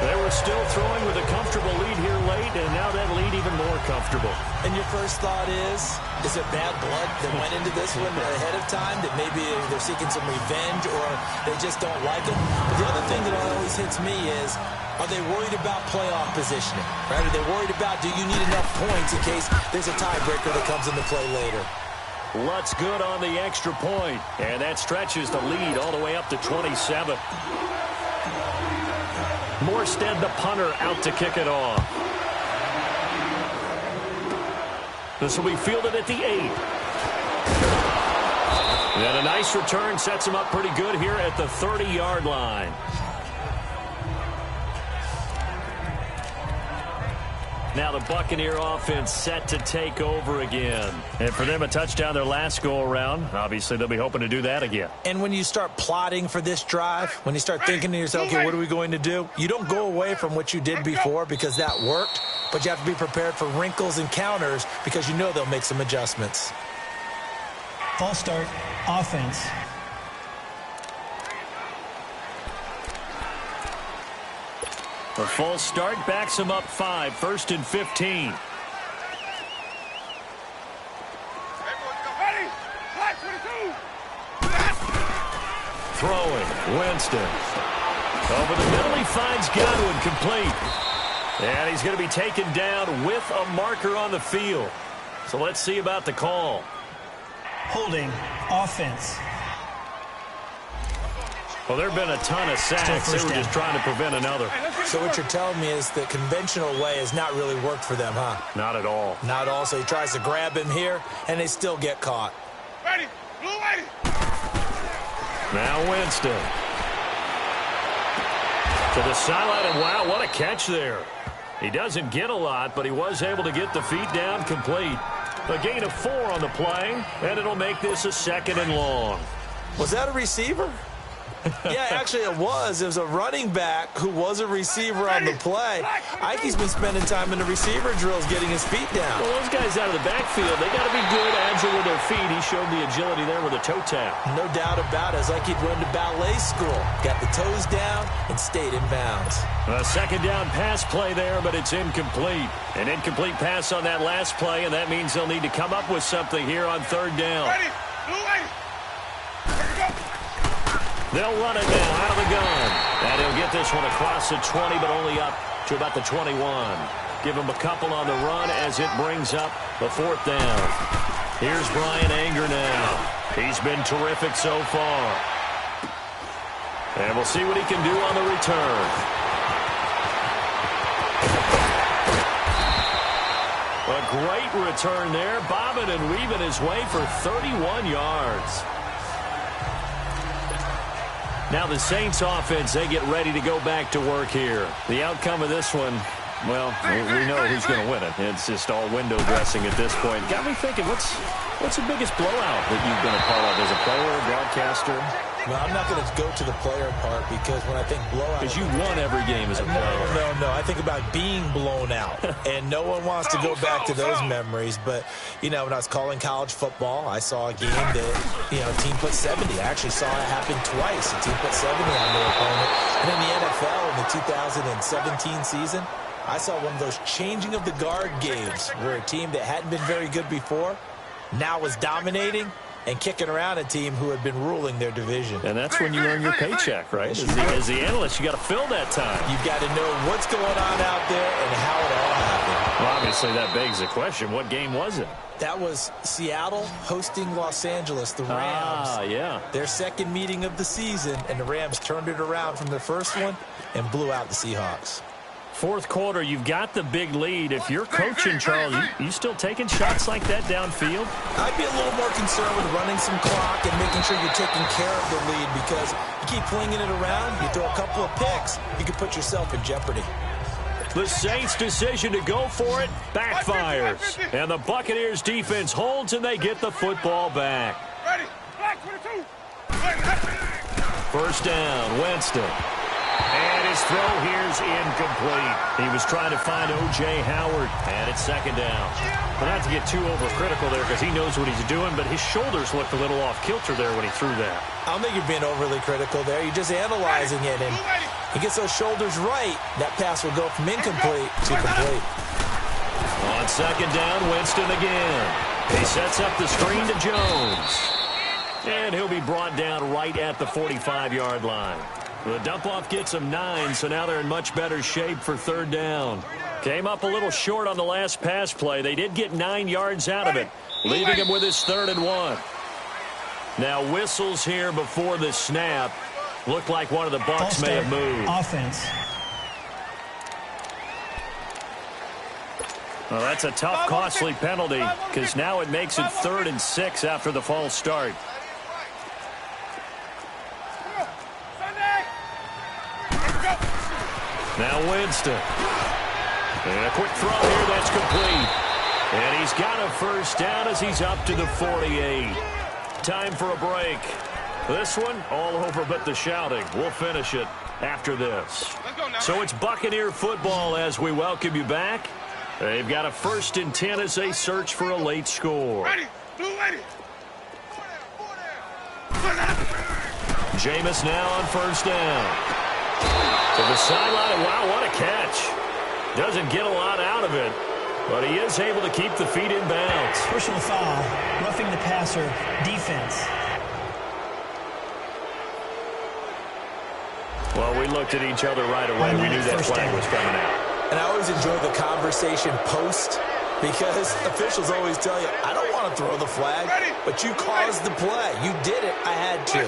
S3: They were still throwing with a comfortable lead here late, and now that lead even more comfortable.
S4: And your first thought is there bad blood that went into this one ahead of time, that maybe they're seeking some revenge or they just don't like it? But the other thing that always hits me is, are they worried about playoff positioning? Right? Are they worried about, do you need enough points in case there's a tiebreaker that comes into play later?
S3: Lutz good on the extra point, and that stretches the lead all the way up to 27. Morstead, the punter, out to kick it off. This will be fielded at the 8. And a nice return sets him up pretty good here at the 30-yard line. Now the Buccaneer offense set to take over again. And for them, a touchdown their last go-around. Obviously, they'll be hoping to do that again.
S4: And when you start plotting for this drive, when you start thinking to yourself, okay, what are we going to do? You don't go away from what you did before because that worked, but you have to be prepared for wrinkles and counters because you know they'll make some adjustments.
S6: False start, offense.
S3: A false start backs him up 5, 1st and 15. Throwing, Winston. Over the middle, he finds Godwin, complete. And he's going to be taken down with a marker on the field. So let's see about the call.
S6: Holding, offense.
S3: Well, there have been a ton of sacks. They were just trying to prevent another.
S4: So what you're telling me is the conventional way has not really worked for them, huh?
S3: Not at all.
S4: Not at all. So he tries to grab him here, and they still get caught.
S5: Ready, blue ready.
S3: Now Winston. To the sideline, and wow, what a catch there. He doesn't get a lot, but he was able to get the feet down complete. A gain of 4 on the play, and it'll make this a 2nd and long.
S4: Was that a receiver? Yeah, actually it was. It was a running back who was a receiver on the play. Ikey's been spending time in the receiver drills getting his feet down.
S3: Well, those guys out of the backfield, they got to be good, agile with their feet. He showed the agility there with a toe tap.
S4: No doubt about it. It's like he'd run to ballet school. Got the toes down and stayed in bounds.
S3: A 2nd down pass play there, but it's incomplete. An incomplete pass on that last play, and that means they'll need to come up with something here on 3rd down.
S5: Ready, blue ready.
S3: They'll run it now out of the gun. And he'll get this one across the 20, but only up to about the 21. Give him a couple on the run as it brings up the 4th down. Here's Brian Anger now. He's been terrific so far. And we'll see what he can do on the return. A great return there. Bobbing and weaving his way for 31 yards. Now the Saints offense, they get ready to go back to work here. The outcome of this one, well, we know who's going to win it. It's just all window dressing at this point. Got me thinking, what's the biggest blowout that you've been a part of as a player, broadcaster?
S4: Well, I'm not going to go to the player part because when I think blowout...
S3: Because you won every game as a player.
S4: No. I think about being blown out. And no one wants to go back to those memories. But, you know, when I was calling college football, I saw a game that, you know, a team put 70. I actually saw it happen twice. A team put 70 on their opponent. And in the NFL in the 2017 season, I saw one of those changing of the guard games where a team that hadn't been very good before now was dominating and kicking around a team who had been ruling their division.
S3: And that's when you earn your paycheck, right? As the analyst, you got to fill that time.
S4: You've got to know what's going on out there and how it all happened.
S3: Well, obviously, that begs the question, what game was it?
S4: That was Seattle hosting Los Angeles, the Rams.
S3: Yeah.
S4: Their second meeting of the season, and the Rams turned it around from their first one and blew out the Seahawks.
S3: Fourth quarter, you've got the big lead. If you're coaching, Charles, you still taking shots like that downfield?
S4: I'd be a little more concerned with running some clock and making sure you're taking care of the lead, because you keep flinging it around, you throw a couple of picks, you could put yourself in jeopardy.
S3: The Saints' decision to go for it backfires. And the Buccaneers' defense holds, and they get the football back.
S5: Ready. Black 22.
S3: First down, Winston. And his throw here's incomplete. He was trying to find O.J. Howard, and it's second down. Well, not to get too overcritical there because he knows what he's doing, but his shoulders looked a little off kilter there when he threw that.
S4: I don't think you're being overly critical there. You're just analyzing it, and he gets those shoulders right. That pass will go from incomplete to complete.
S3: On second down, Winston again. He sets up the screen to Jones. And he'll be brought down right at the 45-yard line. The dump-off gets him 9, so now they're in much better shape for third down. Came up a little short on the last pass play. They did get 9 yards out of it, leaving him with his 3rd and 1. Now whistles here before the snap. Looked like one of the Bucs may have moved.
S6: Offense.
S3: Well, that's a tough, costly penalty because now it makes it 3rd and 6 after the false start. Now Winston. And a quick throw here, that's complete. And he's got a first down as he's up to the 48. Time for a break. This one, all over but the shouting. We'll finish it after this. So it's Buccaneer football as we welcome you back. They've got a 1st and 10 as they search for a late score.
S5: Ready. Blue ready.
S3: Jameis now on first down. To the sideline. Wow, what a catch. Doesn't get a lot out of it, but he is able to keep the feet in bounds.
S6: Personal foul, roughing the passer, defense.
S3: Well, we looked at each other right away. We knew that flag was coming out.
S4: And I always enjoy the conversation post, because officials always tell you, I don't want to throw the flag, but you caused the play. You did it. I had to.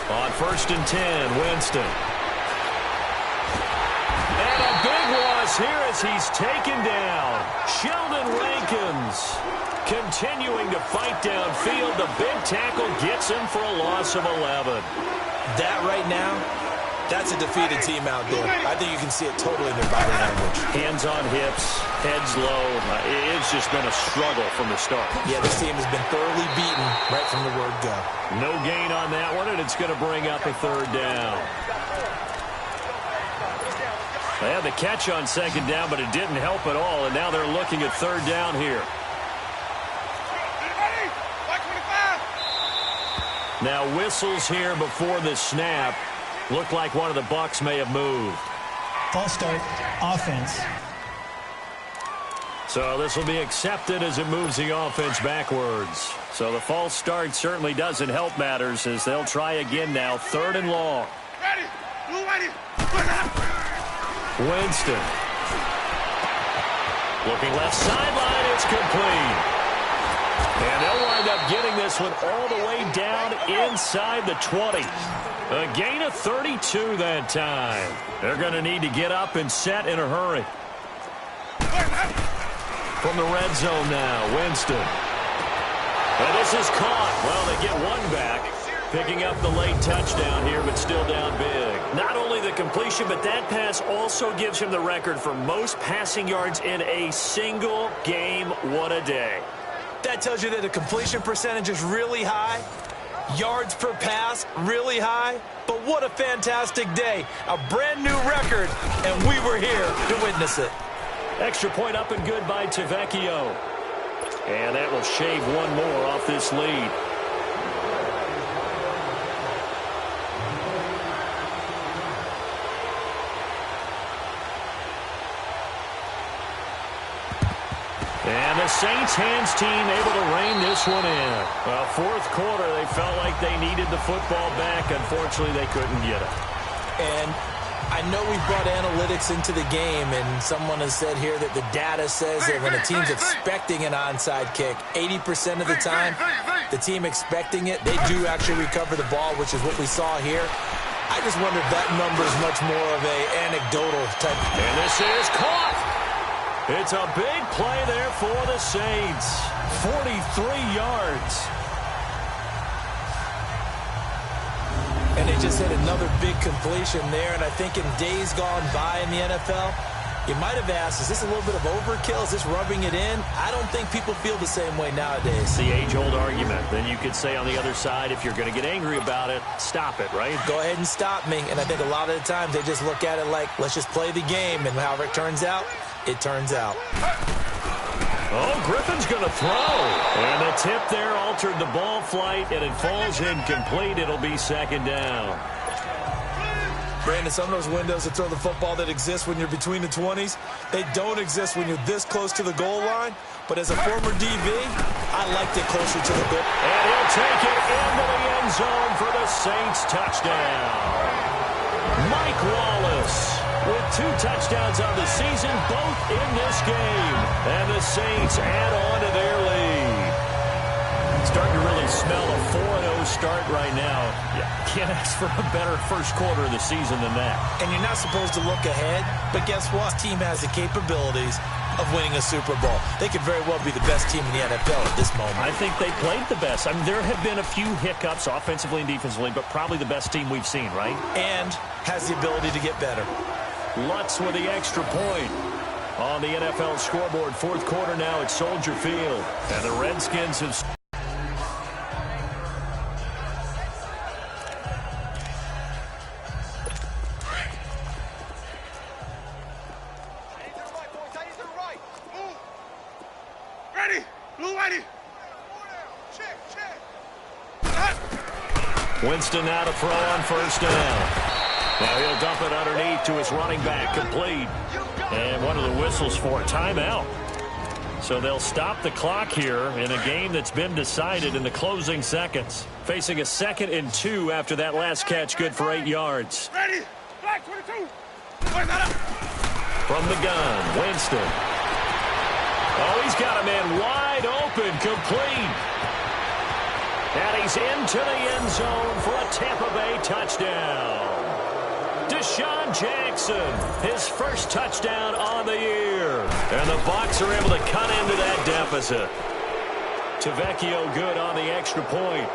S3: On 1st and 10, Winston. And a big loss here as he's taken down. Sheldon Rankins continuing to fight downfield. The big tackle gets him for a loss of 11.
S4: That right now, that's a defeated team out there. I think you can see it totally in their body language.
S3: Hands on hips, heads low. It's just been a struggle from the start.
S4: Yeah, this team has been thoroughly beaten right from the word go.
S3: No gain on that one, and it's going to bring up a 3rd down. They had the catch on 2nd down, but it didn't help at all, and now they're looking at 3rd down here. Now whistles here before the snap. Looked like one of the Bucs may have moved.
S6: False start, offense.
S3: So this will be accepted as it moves the offense backwards. So the false start certainly doesn't help matters as they'll try again now. 3rd and long.
S5: Ready. Blue ready.
S3: Winston. Looking left sideline. It's complete. And they'll wind up getting this one all the way down inside the 20. A gain of 32 that time. They're going to need to get up and set in a hurry. From the red zone now, Winston. And this is caught. Well, they get one back. Picking up the late touchdown here, but still down big. Not only the completion, but that pass also gives him the record for most passing yards in a single game. What a day.
S4: That tells you that the completion percentage is really high. Yards per pass, really high. But what a fantastic day. A brand new record, and we were here to witness it.
S3: Extra point up and good by Tavecchio. And that will shave one more off this lead. And the Saints hands team able to rein this one in. Well, fourth quarter, they felt like they needed the football back. Unfortunately, they couldn't get it.
S4: And I know we brought analytics into the game, and someone has said here that the data says that when a team's expecting an onside kick, 80% of the time, the team expecting it, they do actually recover the ball, which is what we saw here. I just wonder if that number is much more of a anecdotal type.
S3: And this is caught. It's a big play there for the Saints. 43 yards.
S4: And they just hit another big completion there. And I think in days gone by in the NFL, you might have asked, is this a little bit of overkill? Is this rubbing it in? I don't think people feel the same way nowadays.
S3: The age-old argument. Then you could say on the other side, if you're going to get angry about it, stop it, right?
S4: Go ahead and stop me. And I think a lot of the times they just look at it like, let's just play the game. And however it turns out, it turns out.
S3: Oh, Griffin's going to throw. And the tip there altered the ball flight, and it falls incomplete. It'll be second down.
S4: Brandon, some of those windows to throw the football that exist when you're between the 20s, they don't exist when you're this close to the goal line. But as a former DB, I liked it closer to the goal.
S3: And he'll take it into the end zone for the Saints touchdown. Mike Wallace with 2 touchdowns on the season, both in this game. And the Saints add on to their lead. Starting to really smell a 4-0 start right now. Yeah, can't ask for a better first quarter of the season than that.
S4: And you're not supposed to look ahead, but guess what? This team has the capabilities of winning a Super Bowl. They could very well be the best team in the NFL at this moment.
S3: I think they played the best. I mean, there have been a few hiccups offensively and defensively, but probably the best team we've seen, right?
S4: And has the ability to get better.
S3: Lutz with the extra point. On the NFL scoreboard, fourth quarter now at Soldier Field. And the Redskins have... Winston now to throw on first down. Now he'll dump it underneath to his running back, complete. And one of the whistles for a timeout. So they'll stop the clock here in a game that's been decided in the closing seconds. Facing a 2nd and 2 after that last catch, good for 8 yards.
S5: Ready? Black 22.
S3: From the gun, Winston. Oh, he's got a man wide open, complete. And he's into the end zone for a Tampa Bay touchdown. Deshaun Jackson, his first touchdown on the year. And the Bucs are able to cut into that deficit. Tavecchio good on the extra point.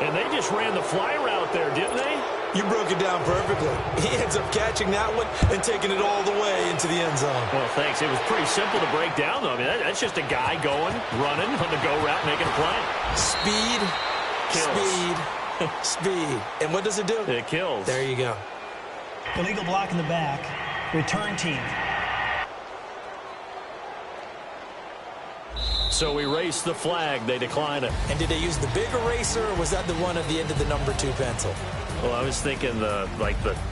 S3: And they just ran the fly route there, didn't they?
S4: You broke it down perfectly. He ends up catching that one and taking it all the way into the end zone.
S3: Well, thanks. It was pretty simple to break down, though. I mean, that's just a guy going, running on the go route, making a play.
S4: Speed,
S3: kills.
S4: Speed, speed. And what does it do?
S3: It kills.
S4: There you go.
S6: Illegal block in the back. Return team.
S3: So we race the flag. They decline it.
S4: And did they use the big eraser, or was that the one at the end of the number 2 pencil?
S3: Well, I was thinking the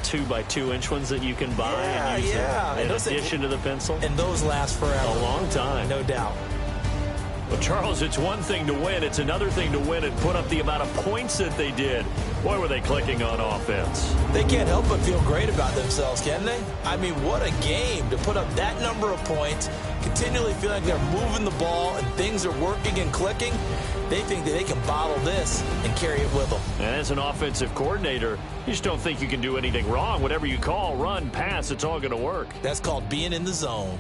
S3: 2x2-inch ones that you can buy and use in addition to the pencil.
S4: And those last forever.
S3: A long time.
S4: No doubt.
S3: Well, Charles, it's one thing to win. It's another thing to win and put up the amount of points that they did. Boy, were they clicking on offense.
S4: They can't help but feel great about themselves, can they? I mean, what a game to put up that number of points, continually feeling like they're moving the ball and things are working and clicking. They think that they can bottle this and carry it with them.
S3: And as an offensive coordinator, you just don't think you can do anything wrong. Whatever you call, run, pass, it's all going to work.
S4: That's called being in the zone.